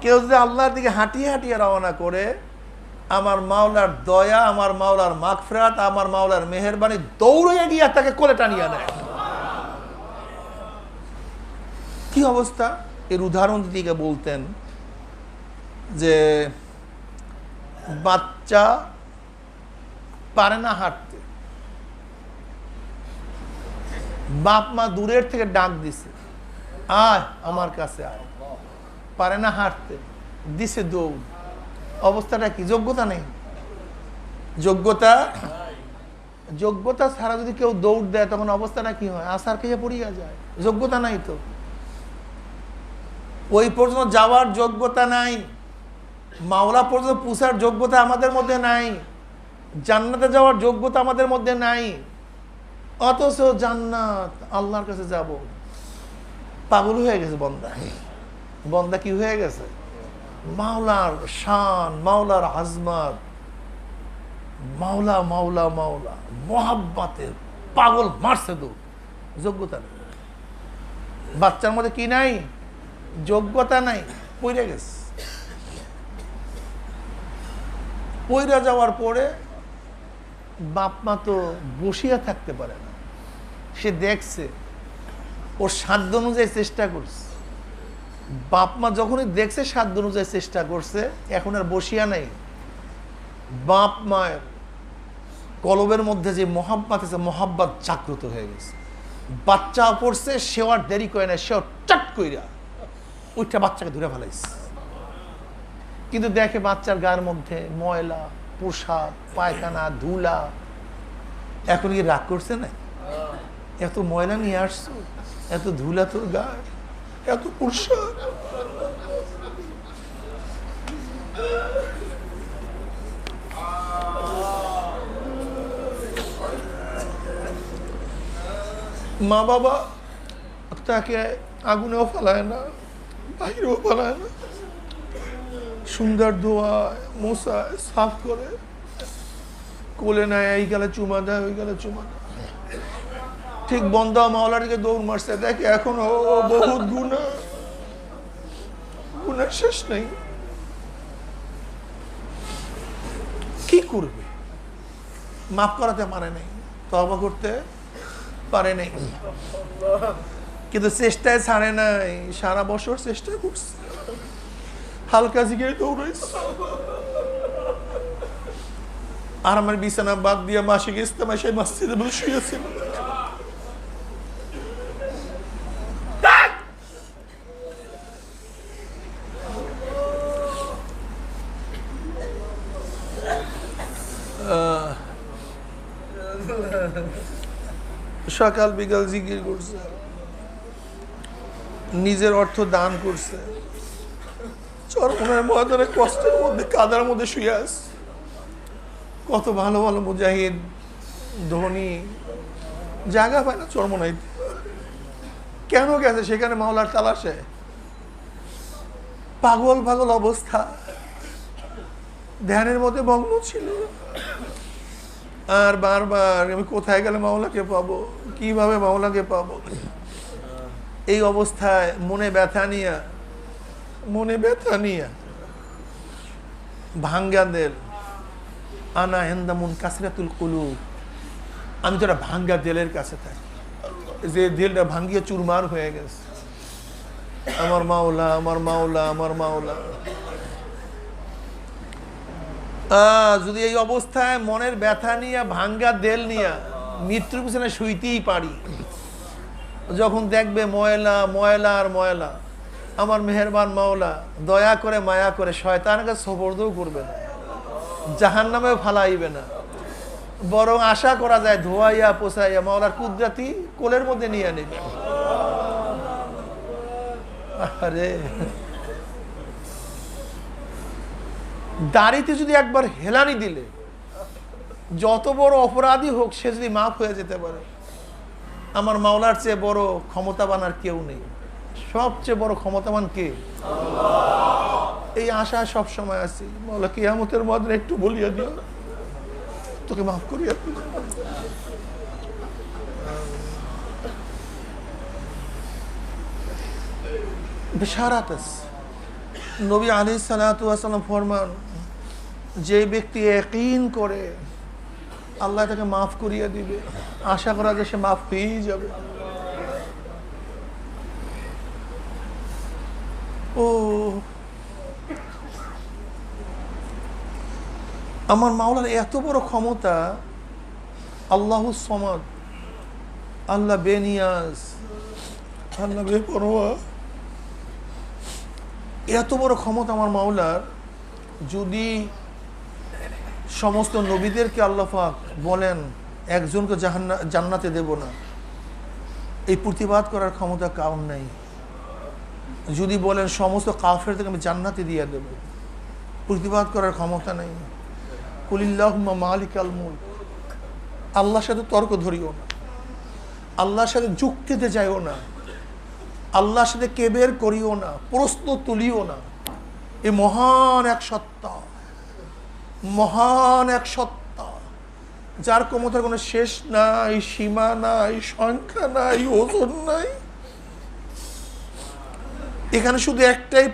Speaker 1: কেউ যদি আল্লাহর দিকে হাঁটিয়ে হাঁটিয়ে রওনা করে, আমার মাওলার দয়া, আমার মাওলার মাগফিরাত, আমার মাওলার মেহেরবানি দৌড়ে গিয়ে তাকে কোলে টানিয়ে নেয়। কি অবস্থা? এর উদাহরণ দিকে বলতেন যে বাচ্চা পারে না হাঁটতে, বাপ মা দূরের থেকে ডাক দিছে, আয় আমার কাছে আয়। পারে না হাঁটতে, দিছে দৌড়। অবস্থাটা কি? যোগ্যতা নেই। যোগ্যতা যোগ্যতা ছাড়া যদি কেউ দৌড় দেয়, তখন অবস্থাটা কি হয়? আসার খেয়ে পড়িয়া যায়। যোগ্যতা নাই তো, ওই পর্যন্ত যাওয়ার যোগ্যতা নাই। মাওলা পর্যন্ত পুষার যোগ্যতা আমাদের মধ্যে নাই। জান্নাতে যাওয়ার যোগ্যতা আমাদের মধ্যে নাই। অথচ জান্নাত, আল্লাহর কাছে যাব, পাগল হয়ে গেছে বন্দা। বন্দা কি হয়ে গেছে? মাওলার শান, মাওলার আজমত, মাওলা মাওলা মাওলা মোহাব্বতের পাগল মারছে দৌড়। যোগ্যতা নেই। বাচ্চার মধ্যে কি নাই? যোগ্যতা নাই, পইরা গেছে। পইরা যাওয়ার পরে বাপ মা তো বসিয়া থাকতে পারে না। সে দেখছে, ওর সাধ্য অনুযায়ী চেষ্টা করছে। বাপ মা যখনই দেখছে সাধ্য অনুযায়ী চেষ্টা করছে, এখন আর বসিয়া নাই। বাপ মায়ের কলবের মধ্যে যে মহাব্বত আছে, মহাব্বত জাগ্রত হয়ে গেছে। বাচ্চা পড়ছে, সেও আর দেরি করে না, সেও চট কইরা ওইটা বাচ্চাকে ধরে ফেলাইছে। কিন্তু দেখে বাচ্চার গায়ের মধ্যে ময়লা, পোশাক, পায়খানা, ধুলা। এখন কি রাগ করছে না? এত ময়লা নিয়ে আসছো, এত ধুলা তোর গায়ে, এত পোশাক। মা বাবা তাকে আগুনেও ফেলায় না, বাইরেও ফেলায় না, সুন্দর ধোয়ায়, মোছায়, সাফ করে কোলে নেয়। এই গেলে চুমা দেয়, ওই গেলে চুমা দেয়। ঠিক বন্দা মাওলার দিকে দৌড় মারছে, দেখে এখনো বহুত গুনাহ, গুনাহ শেষ নেই। কি করবে? মাফ করাতে পারে নাই, তওবা করতে পারে নাই, কিন্তু চেষ্টায় ছাড়ে নাই। সারা বছর চেষ্টা করছে, হালকা জিগে দৌড়াইছে। আর আমার বিছানা বাদ দিয়ে মাসিক ইস্তেমায় সেই মসজিদে বলে শুয়েছিল। সকাল বিকাল জিকির করছে, নিজের অর্থ দান করছে, চরমনের ময়দানে কষ্টের মধ্যে কাদার মধ্যে শুয়ে আছে। কত ভালো ভালো মুজাহিদ ধনী জায়গা পায় না চরমনাইতে, কেন গেছে সেখানে মাওলার তালাশে? পাগল পাগল অবস্থা, ধ্যানের মধ্যে মগ্ন ছিল। আর বারবার আমি কোথায় গেলে মাওলাকে পাবো, কিভাবে মাওলাকে পাবো, এই অবস্থায় মনে ব্যথা নিয়া ভাঙ্গা দেল আনা হেন্দামুন কাসরাতুল কুলুব, আমি তো একটা ভাঙ্গা দেলের কাছে থাকি, যে দিলটা ভাঙ্গিয়ে চুরমার হয়ে গেছে। আমার মাওলা, আমার মাওলা, আমার মাওলা। যদি এই অবস্থায় মনের ব্যথা নিয়ে ভাঙ্গা দেল নিয়ে মৃত্যুর পিছনে শুইতেই পারি, যখন দেখবে ময়লা ময়লা আর ময়লা, আমার মেহেরবান মাওলা দয়া করে মায়া করে শয়তানের কাছে সোপর্দও করবে না, জাহান্নামেও ফালাইবে না, বরং আশা করা যায় ধোয়াইয়া পোছাইয়া মাওলার কুদরতি কোলের মধ্যে নিয়ে নেবে। আরে দাড়িতে যদি একবার হেলানি দিলে, যত বড় অপরাধী হোক সে যদি মাফ হয়ে যেতে পারে, আমার মাওলার চেয়ে বড় ক্ষমতাবান আর কেউ নেই। সবচেয়ে বড় ক্ষমতাবান কে? এই আশা সব সময় আছি, মাওলা কিয়ামতের মধ্যে একটু বলিয়া দিও, তোকে মাফ করিয়া দিও। বিশারাত আছে, নবী আলাইহিস সালাতু ওয়াস সালাম ফরমান, যে ব্যক্তি ইয়াকিন করে আল্লাহ তাকে মাফ করিয়া দিবে, আশা করা যে সে মাফ পেয়েই যাবে। ও আমার মাওলার এত বড় ক্ষমতা, আল্লাহুস সামাদ, আল্লাহ বেনিয়াজ, আল্লাহ বেপরোয়া, এত বড় ক্ষমতা আমার মাওলার। যদি সমস্ত নবীদেরকে আল্লাহ পাক বলেন একজনকে জান্নাতে দেব না, এই প্রতিবাদ করার ক্ষমতা কারণ নাই। যদি বলেন সমস্ত কাফেরদেরকে আমি জান্নাতে দিয়ে দেব, প্রতিবাদ করার ক্ষমতা নেই। কুলিল্লাহুম্মা মালিকাল মুলক, আল্লাহর সাথে তর্ক ধরিও না, আল্লাহর সাথে যুক্তিতে যাইও না, আল্লাহর সাথে কেবের করিও না, প্রশ্ন তুলিও না। এই মহান এক সত্তা, মহান এক সত্তা, যার ক্ষমতার কোনো শেষ নাই, সীমা নাই, সংখ্যা নাই, ওজন নাই। এখানে শুধু একটাই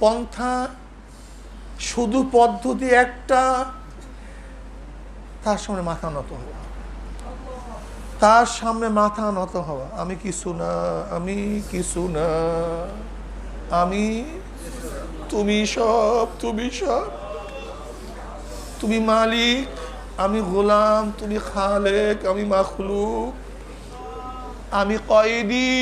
Speaker 1: পন্থা, শুধু পদ্ধতি একটা, তার সামনে মাথা নত হওয়া, তার সামনে মাথা নত হওয়া। আমি কিছু না, আমি কিছু না, আমি, তুমি সব, তুমি সব, তুমি মালিক, আমি গোলাম, তুমি খালেক, আমি মাখলুক, আমি কয়েদি,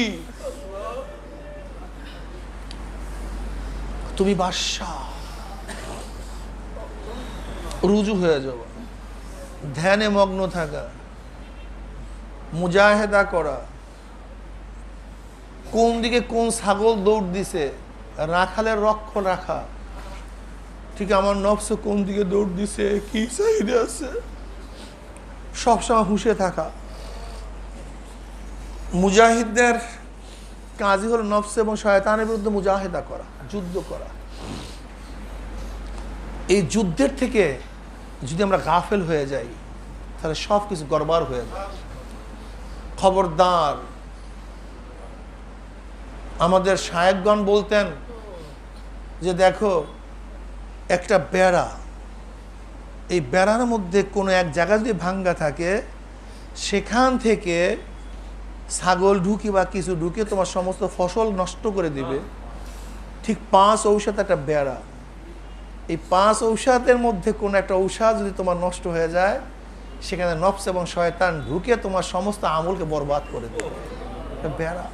Speaker 1: তুমি বাদশা। রুজু হয়ে যাওয়া, ধ্যানে মগ্ন থাকা, মুজাহেদা করা, কোন দিকে কোন ছাগল দৌড় দিছে রাখালের রক্ষ রাখা, ঠিক আমার নফস কোন দিকে দৌড় দিছে, কি চাহিদা আছে, সবসময় হুঁশে থাকা। মুজাহিদদের কাজই হলো নফস এবং শয়তানের বিরুদ্ধে মুজাহিদা করা, যুদ্ধ করা। এই যুদ্ধের থেকে যদি আমরা গাফেল হয়ে যাই, তাহলে সব কিছু গড়বড় হয়ে যায়। খবরদার, আমাদের শায়েখগণ বলতেন যে দেখো একটা বেড়া, এই বেড়ার মধ্যে কোনো এক জায়গা যদি ভাঙ্গা থাকে, সেখান থেকে ছাগল ঢুকি বা কিছু ঢুকে তোমার সমস্ত ফসল নষ্ট করে দিবে। ঠিক 5 ঔষধ একটা বেড়া, এই 5 ঔষধের মধ্যে কোন একটা ঔষধ যদি তোমার নষ্ট হয়ে যায়, সেখানে নফস এবং শয়তান ঢুকে তোমার সমস্ত আমলকে বরবাদ করে দেবে। এটা বেড়া।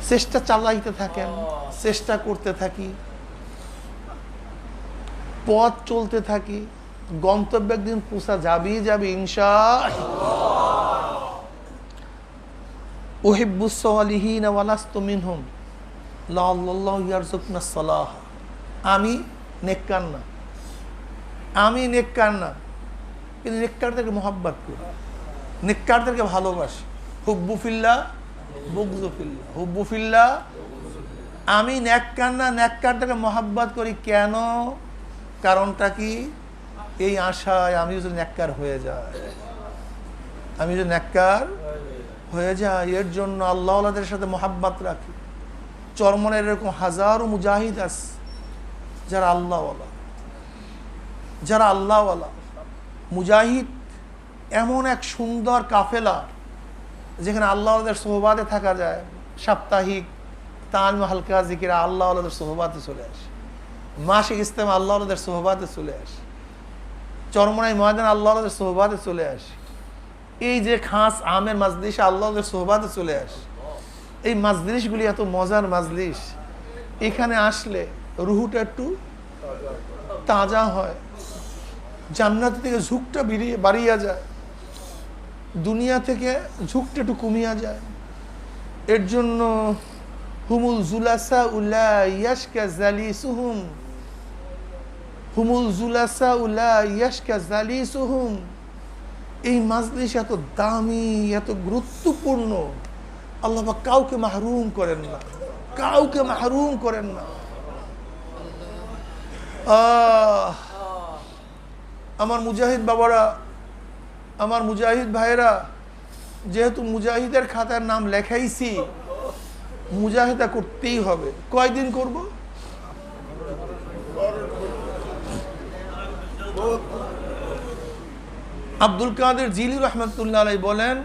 Speaker 1: চেষ্টা চালাইতে থাকেন, চেষ্টা করতে থাকি, পথ চলতে থাকি, গন্তব্য একদিন পৌঁছা যাবেই যাবে ইনশাআল্লাহ। উহিব্বুস সালিহিনা ওয়া লাস্তু মিনহুম লাআল্লাহু ইয়ারযুকুনা সালাহ। আমি নেককার না, আমি নেককার না, কিন্তু নেককারদেরকে মহব্বত করি, নেককারদেরকে ভালোবাসি। হুব্বু ফিল্লাহ বুগযু ফিল্লাহ, হুব্বু ফিল্লাহ। আমি নেককার না, নেককারদেরকে মহব্বত করি কেন? কারণটা কি? এই আশায় আমি যদি নেককার হয়ে যাই, আমি যদি নেককার হয়ে যায়, এর জন্য আল্লাহওয়ালাদের সাথে মহাব্বত রাখি। চরমনের এরকম হাজারো মুজাহিদ আছে যারা আল্লাহওয়ালা, যারা আল্লাহওয়ালা মুজাহিদ। এমন এক সুন্দর কাফেলা যেখানে আল্লাহওয়ালাদের সোহবাতে থাকা যায়। সাপ্তাহিক তালিম হালকা জিকিরা আল্লাহওয়ালাদের সোহবাতে চলে আসে, মাসিক ইস্তেমা আল্লাহওয়ালাদের সোহবাতে চলে আসে, চরমনাই ময়দান আল্লাহওয়ালাদের সোহবাতে চলে আসে। এই যে খাস আমের মাজলিস আল্লাহদের সোহবাতে চলে আসে। এই মাজলিসগুলি এত মজার মাজলিস, এখানে আসলে রুহুটা একটু তাজা হয়, জান্নাত থেকে ঝুঁকটা বাড়িয়া যায়, দুনিয়া থেকে ঝুঁকটা একটু কমিয়া যায়। এর জন্য হুমুল জুলাসা উলা ইয়াশকা জালিসুহুম, হুমুল জুলাসা উলা ইয়াশকা জালিসুহুম। এই মাজলিস এত দামি, এত গুরুত্বপূর্ণ, আল্লাহ পাক কাউকে মাহরুম করেন না, কাউকে মাহরুম করেন না। আমার মুজাহিদ বাবারা, আমার মুজাহিদ ভাইরা, যেহেতু মুজাহিদের খাতার নাম লেখাইছি, মুজাহিদা করতেই হবে। কয়দিন করব? আব্দুল কাদের জিলি রহমতুল্লাহ আলাইহি বলেন,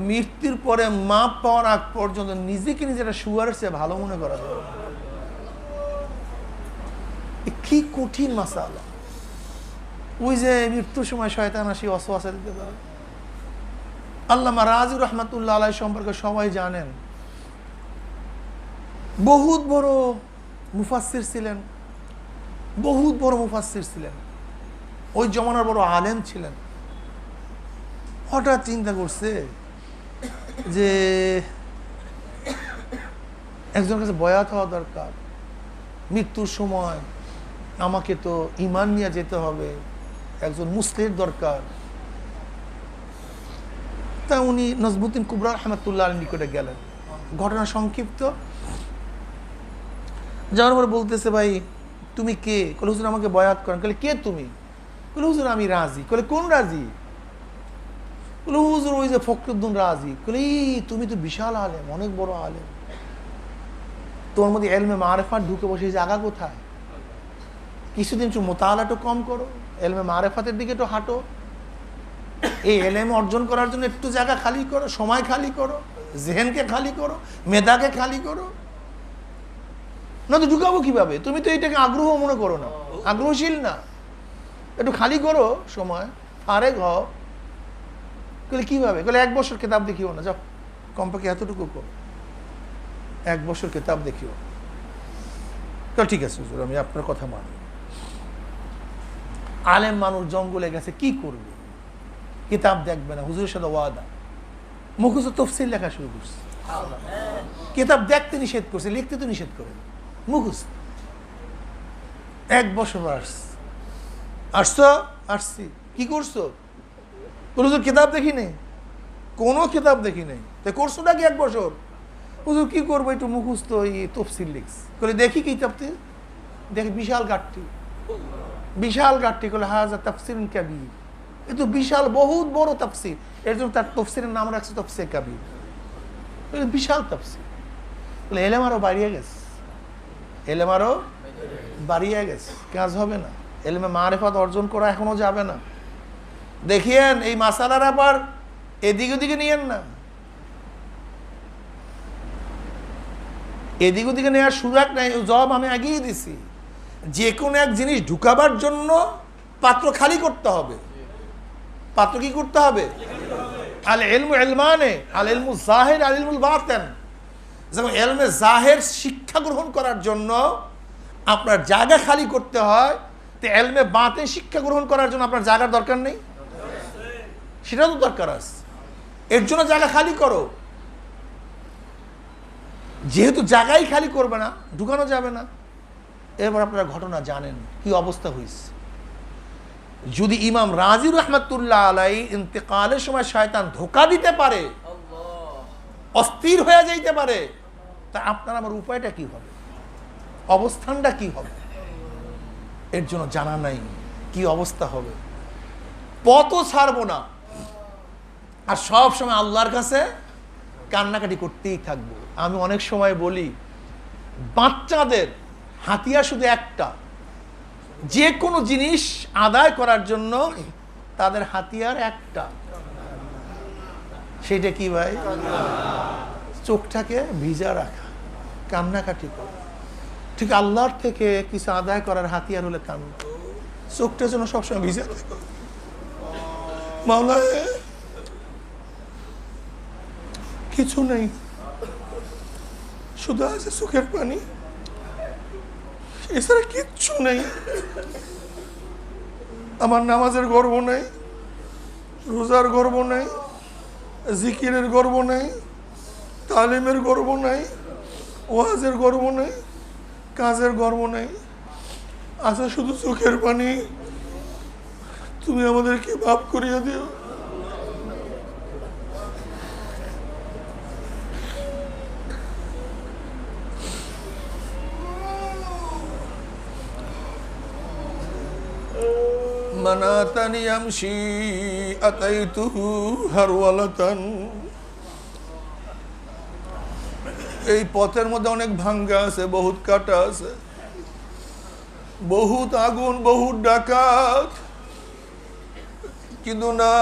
Speaker 1: মৃত্যুর পরে মাপ পাওয়ার আগ পর্যন্ত নিজেকে নিজেরা শুয়ারের চেয়ে ভালো মনে করা যায়। কি কঠিন মাসালা! ওই যে মৃত্যুর সময় শয়তান আসি ওয়াসওয়াসা দিতে পারে। আল্লামা রাজি রহমতুল্লাহ আলাইহি সম্পর্কে সবাই জানেন, বহুত বড় মুফাসসির ছিলেন, বহুত বড় মুফাসসির ছিলেন, ওই জমানার বড় আলেম ছিলেন। হঠাৎ চিন্তা করছে যে একজনের কাছে বয়াত হওয়া দরকার, মৃত্যুর সময় আমাকে তো ঈমান নিয়ে যেতে হবে, একজন মুসলিম দরকার। তা উনি নজমুদ্দিন কুবরা রহমতুল্লাহ আলাইহির নিকটে গেলেন। ঘটনা সংক্ষিপ্ত। যাওয়ার পরে বলতেছে, ভাই তুমি কে? কলে হুজুর আমাকে বয়াত করেন। কলে কে তুমি? কলে হুজুর আমি রাজি। কলে কোন রাজি? কলে হুজুর ওই যে ফখরুদ্দিন রাজি। কলে তুমি তো বিশাল আলেম, অনেক বড় আলেম, তোমার মধ্যে এলমে মারেফাত ঢুকে বসে জায়গা কোথায়? কিছুদিন একটু মোতালা একটু কম করো, এলমে মারেফাতের দিকে একটু হাঁটো, এই এলএম অর্জন করার জন্য একটু জায়গা খালি করো, সময় খালি করো, জেহেনকে খালি করো, মেধাকে খালি করো। না তো ঢুকাবো কিভাবে? তুমি তো এইটাকে আগ্রহ মনে করো না, আগ্রহশীল না। একটু খালি করো সময়, ফারেক হও। বলে কিভাবে? বলে 1 বছর কিতাব দেখিও না, যাও কমপক্ষে এতটুকু করো, 1 বছর কিতাব দেখিও। তো ঠিক আছে হুজুর, আমি আপনার কথা মানি। আলেম মানুষ জঙ্গলে গেছে, কি করবে? কিতাব দেখবে না, হুজুরের সাথে ওয়াদা। মুখস্থ তফসির লেখা শুরু করছে। কিতাব দেখতে নিষেধ করছে, লিখতে তো নিষেধ করে, মুখস্থ। 1 বছর আসছো? আসছি। কি করছো? হুজুর কিতাব দেখি নেই, কোনো কিতাব দেখি নেই। তাই করছো নাকি 1 বছর? হুজুর কি করবো, একটু মুখস্থ তফসিল লিখছি। বলে দেখি কিতাবটি, দেখি বিশাল গাঠটি, বিশাল গাঠটি। বলে হাজা তাফসির কাবীর, এ তো বিশাল বহুত বড় তাফসির, এর জন্য তার তফসিরের নাম রাখছে তাফসির কাবীর। বিশাল তাফসির। বলে এলেম আরো বাড়িয়ে গেছে, এলেম আরো বাড়িয়ে গেছে, কাজ হবে না। এলেমে মারেফাত অর্জন করা এখনো যাবে না। দেখিয়েন এই মাসালার আবার এদিকে ওদিকে নিয়েন না। এদিক ওদিকে নেওয়ার সুযোগ নাই, জবাব আমি আগেই দিছি। যে কোনো এক জিনিস ঢুকাবার জন্য পাত্র খালি করতে হবে। পাত্র কি করতে হবে? আল ইলমু ইলমানে, আল ইলমু জাহির, আল ইলমুল বাতিন। যেমন ইলমে জাহির শিক্ষা গ্রহণ করার জন্য আপনার জায়গা খালি করতে হয়, তো ইলমে বাতিন শিক্ষা গ্রহণ করার জন্য আপনার জায়গার দরকার নেই? সেটা তো দরকার আছে, এর জন্য জায়গা খালি করো। যেহেতু জায়গাই খালি করবে না, ঢুকানো যাবে না। এবার আপনারা ঘটনা জানেন কি অবস্থা হয়েছে। যদি ইমাম রাজি রহমাতুল্লাহ আলাই ইন্তেকালের সময় শয়তান ধোঁকা দিতে পারে, অস্থির হয়ে যাইতে পারে, তা আপনার আমার উপায়টা কি হবে, অবস্থানটা কি হবে? এর জন্য জানা নাই কি অবস্থা হবে। পথও ছাড়বো না, আর সব সময় আল্লাহর কাছে কান্নাকাটি করতেই থাকবো। আমি অনেক সময় বলি, বাচ্চাদের হাতিয়ার শুধু একটা, যে কোনো জিনিস আদায় করার জন্য তাদের হাতিয়ার একটা, সেটা কি ভাই? চোখটাকে ভিজা রাখা, কান্নাকাটি করা। ঠিক আল্লাহর থেকে কিছু আদায় করার হাতিয়ার হলে কান্না। চোখটার জন্য সবসময় ভিজা থাকে। মাওলা কিছু নেই, শুধু আছে চোখের পানি, এছাড়া কিচ্ছু নেই। আমার নামাজের গর্ব নেই, রোজার গর্ব নেই, জিকিরের গর্ব নেই, তালিমের গর্ব নেই, ওয়াজের গর্ব নেই, কাজের গর্ব নেই, আছে শুধু চোখের পানি। তুমি আমাদেরকে মাফ করিয়ে দিও। মানাতানি আমশি আতাইতুহু হারওয়ালাতান। এই পথের মধ্যে অনেক ভাঙ্গা আছে, বহুত কাটা আছে, বহুত আগুন, বহুত ডাকাত, কিন্তু না,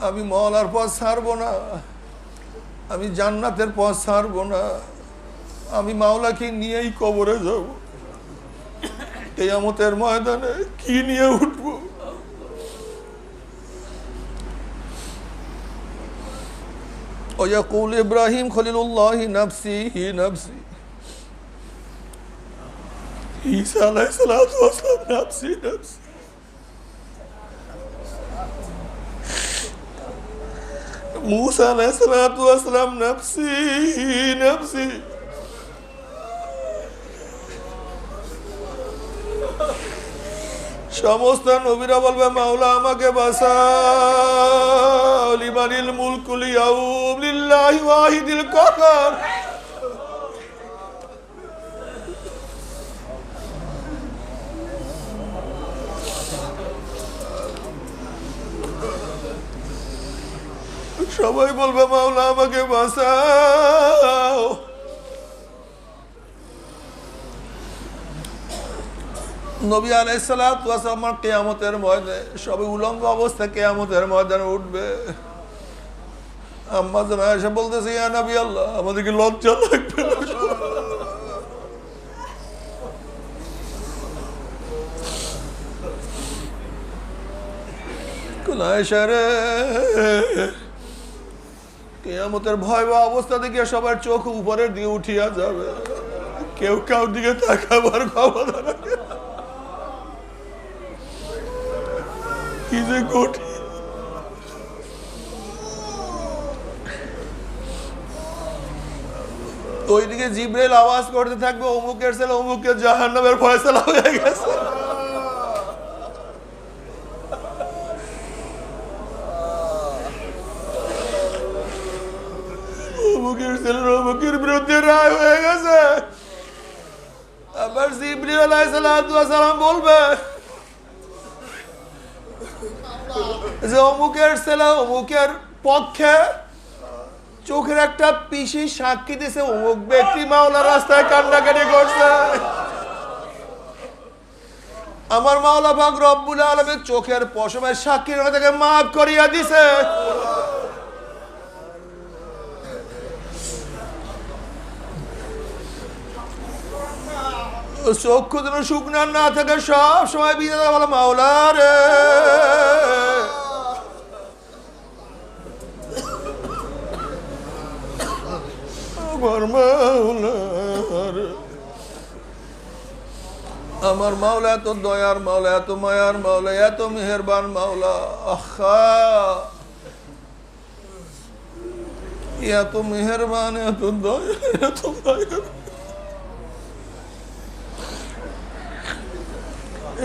Speaker 1: আমি মওলার পথ ছাড়বো না, আমি জান্নাতের পথ ছাড়বো না, আমি মাওলাকে নিয়েই কবরে যাব। কিয়ামতের ময়দানে কি নিয়ে উঠবো? ওয়াকুল ইব্রাহিম খলিলুল্লাহ নফসি নফসি, ঈসা আলাইহিস সালাতু ওয়াস সালাম নফসি নফসি, মুসা আলাইহিস সালাতু ওয়াস সালাম নফসি নফসি। সমস্ত নবীরা বলবে, মাওলা আমাকে বাঁচাও। লিমানিল মুলকুল ইয়াউম লিল্লাহি ওয়াহিদিল কাহার। সবাই বলবে, মাওলা আমাকে বাঁচাও। নবী আলাইহিস সালাতু ওয়াস সালাম কিয়ামতের ময়দানে সবাই উলঙ্গ অবস্থায় কিয়ামতের ময়দানে উঠবে। আম্মা জান আয়েশা বলতেছে, ইয়া নবী আল্লাহ, আমাদের কি লজ্জা লাগবে না? কোন আয়েশা রে, কিয়ামতের ভয়াবহ অবস্থা দেখে সবার চোখ উপরের দিকে উঠিয়া যাবে, কেউ কাউর দিকে তাকাবার ক্ষমতা রাখে। কি যে কঠিন। ওইদিকে জিবরাইল আওয়াজ করতে থাকবে, অমুকের ছেলে অমুকের জাহান্নামের ফয়সালা হয়ে গেছে। অমুকের ছেলের অমুকের বিরুদ্ধে রায় হয়ে গেছে। আবার জিবরাইল আলাইহিস সালাম বলবে যে অমুকের ছেলে অমুকের পক্ষে চোখের একটা পিসি সাক্ষী দিছে, অমুক ব্যক্তি মাওলার রাস্তায় কান্নাকাটি করছে। আমার মাওলা পাক রব্বুল আলামিন চোখের পশমের সাক্ষীর তাকে মাফ করিয়া দিছে। চক্ষু যেন শুকনা না থাকে, সব সময় বিদায় বলো মাওলা রে। আমার মাওলা রে, আমার মাওলা এত দয়ার মাওলা, এত মায়ার মাওলা, এত মেহেরবান মাওলা। আহা, এত মেহেরবান, এত দয়া, এত মায়া।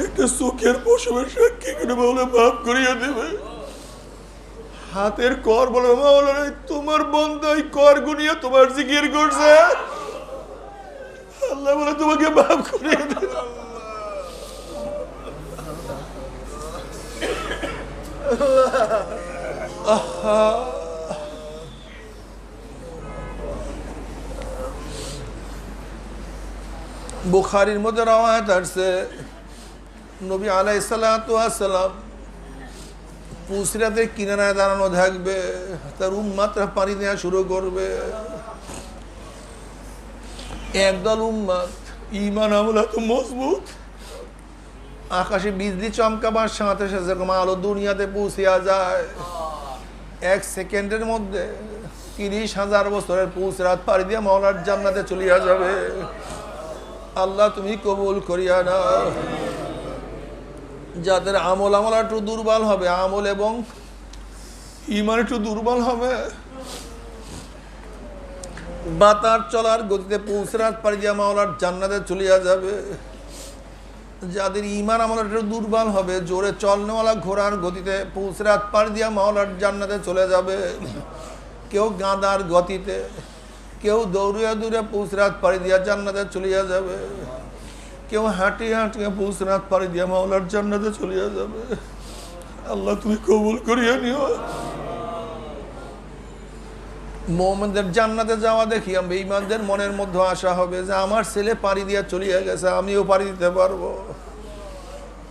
Speaker 1: একটা সুখের পশমের সাক্ষী করে মাওলা মাফ করিয়া দেবে। হাতের কর বলে মাওলা রে, তোমার বন্দাই কর গুনিয়া তোমার জিকির করছে, আল্লাহ বলে তোমাকে মাফ করিয়া দেবে। বুখারীর মধ্যে রওয়ায়াত আছে, নবী আলাইহিস সালাতু ওয়াস সালাম পুসরাতের কিনারায় দাঁড়ানো থাকবে, তার উম্মতরা পানি দেওয়া শুরু করবে। একদল উম্মত ঈমান আমল এত মজবুত, আকাশে বিজলি চমকাবার সাথে সাথে যেরকম আলো দুনিয়াতে পৌঁছিয়া যায়, 1 সেকেন্ডের মধ্যে 30,000 বছরের পুসরাত পাড়ি দিয়ে মাওলার জান্নাতে চলিয়া যাবে। আল্লাহ তুমি কবুল করিয়া নাও। যাদের আমল একটু দুর্বল হবে, আমল এবং ঈমান একটু দুর্বল হবে, বাতার চলার গতিতে পুসরাত পাড়ি দিয়ে মাওলার জান্নাতে চলিয়া যাবে। যাদের ঈমান আমল একটু দুর্বল হবে, জোরে চলনেওয়ালা ঘোড়ার গতিতে পুসরাত পাড়ি দিয়ে মাওলার জান্নাতে চলে যাবে। কেউ গাঁদার গতিতে, কেউ দৌড়িয়া দৌড়িয়া পুসরাত পাড়ি দিয়া জান্নাতে চলিয়া যাবে, কেউ হাঁটিয়ে হাঁটিয়ে পুসরাত পাড়ি দিয়া মাওলার জান্নাতে চলিয়া যাবে। আল্লাহ তুমি কবুল করিয়া নিও। মুমিনদের জান্নাতে যাওয়া দেখি বেঈমানদের মনের মধ্যে আশা হবে যে আমার ছেলে পাড়ি দিয়া চলিয়া গেছে, আমিও পাড়ি দিতে পারবো।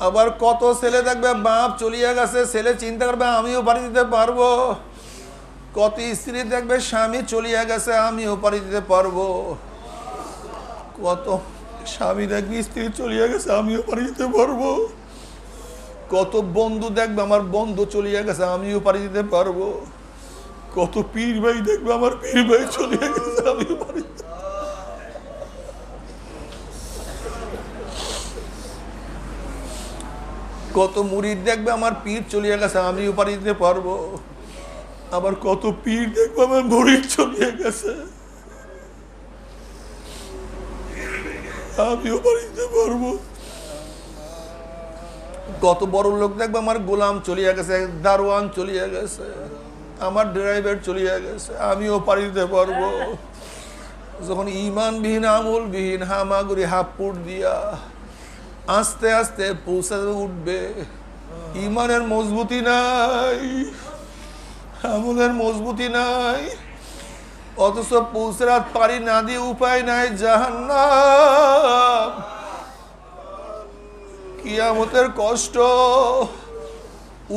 Speaker 1: আবার কত ছেলে দেখবে বাপ চলিয়া গেছে, ছেলে চিন্তা করবে আমিও পাড়ি দিতে পারবো। কত স্ত্রী দেখবে স্বামী চলিয়া গেছে, আমিও পাড়ি দিতে পারবো। কত স্বামী দেখবে স্ত্রী চলিয়া গেছে, আমিও পাড়ি দিতে পারবো। কত বন্ধু দেখবে আমার বন্ধু চলিয়া গেছে, আমিও পাড়ি দিতে পারবো। কত পীর ভাই দেখবে আমার পীর ভাই চলিয়া গেছে, আমিও পাড়ি দিতে। কত মুরিদ দেখবে আমার পীর চলিয়া গেছে, আমিও পাড়ি দিতে পারবো। আবার কত পীর দেখবে আমার মুরিদ চলিয়া গেছে, আমিও পাড়ি দিতে পারবো। কত বড় লোক দেখবে আমার গোলাম চলিয়া গেছে, দারোয়ান চলিয়া গেছে, আমার ড্রাইভার চলিয়া গেছে, আমিও পাড়ি দিতে পারবো। যখন ঈমানবিহীন আমলবিহীন হামাগুড়ি হাপুর দিয়া আস্তে আস্তে পৌঁছাতে উঠবে, ঈমানের মজবুতি নাই, আমলের মজবুতি নাই, অথচ পুসরাত পারি না দিয়ে উপায় নাই জাহান্নাম। কিয়ামতের কষ্ট,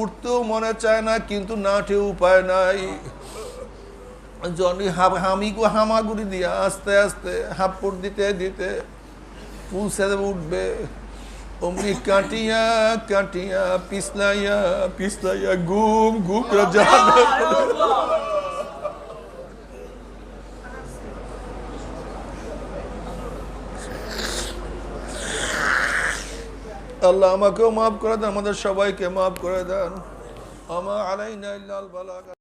Speaker 1: উঠতেও মনে চায় না, কিন্তু না উঠে উপায় নাই। জনি হামাগুড়ি দিয়া আস্তে আস্তে হাপ্পড় দিতে দিতে পুষে উঠবে। অমনি কাটিয়া কাটিয়া পিছলাইয়া পিছলাইয়া ঘুম ঘুম জাহান্নাম। আল্লাহ আমাকেও মাফ করে দেন, আমাদের সবাইকে মাফ করে দেন। আমা আলাইনা ইল্লাল বালাগ।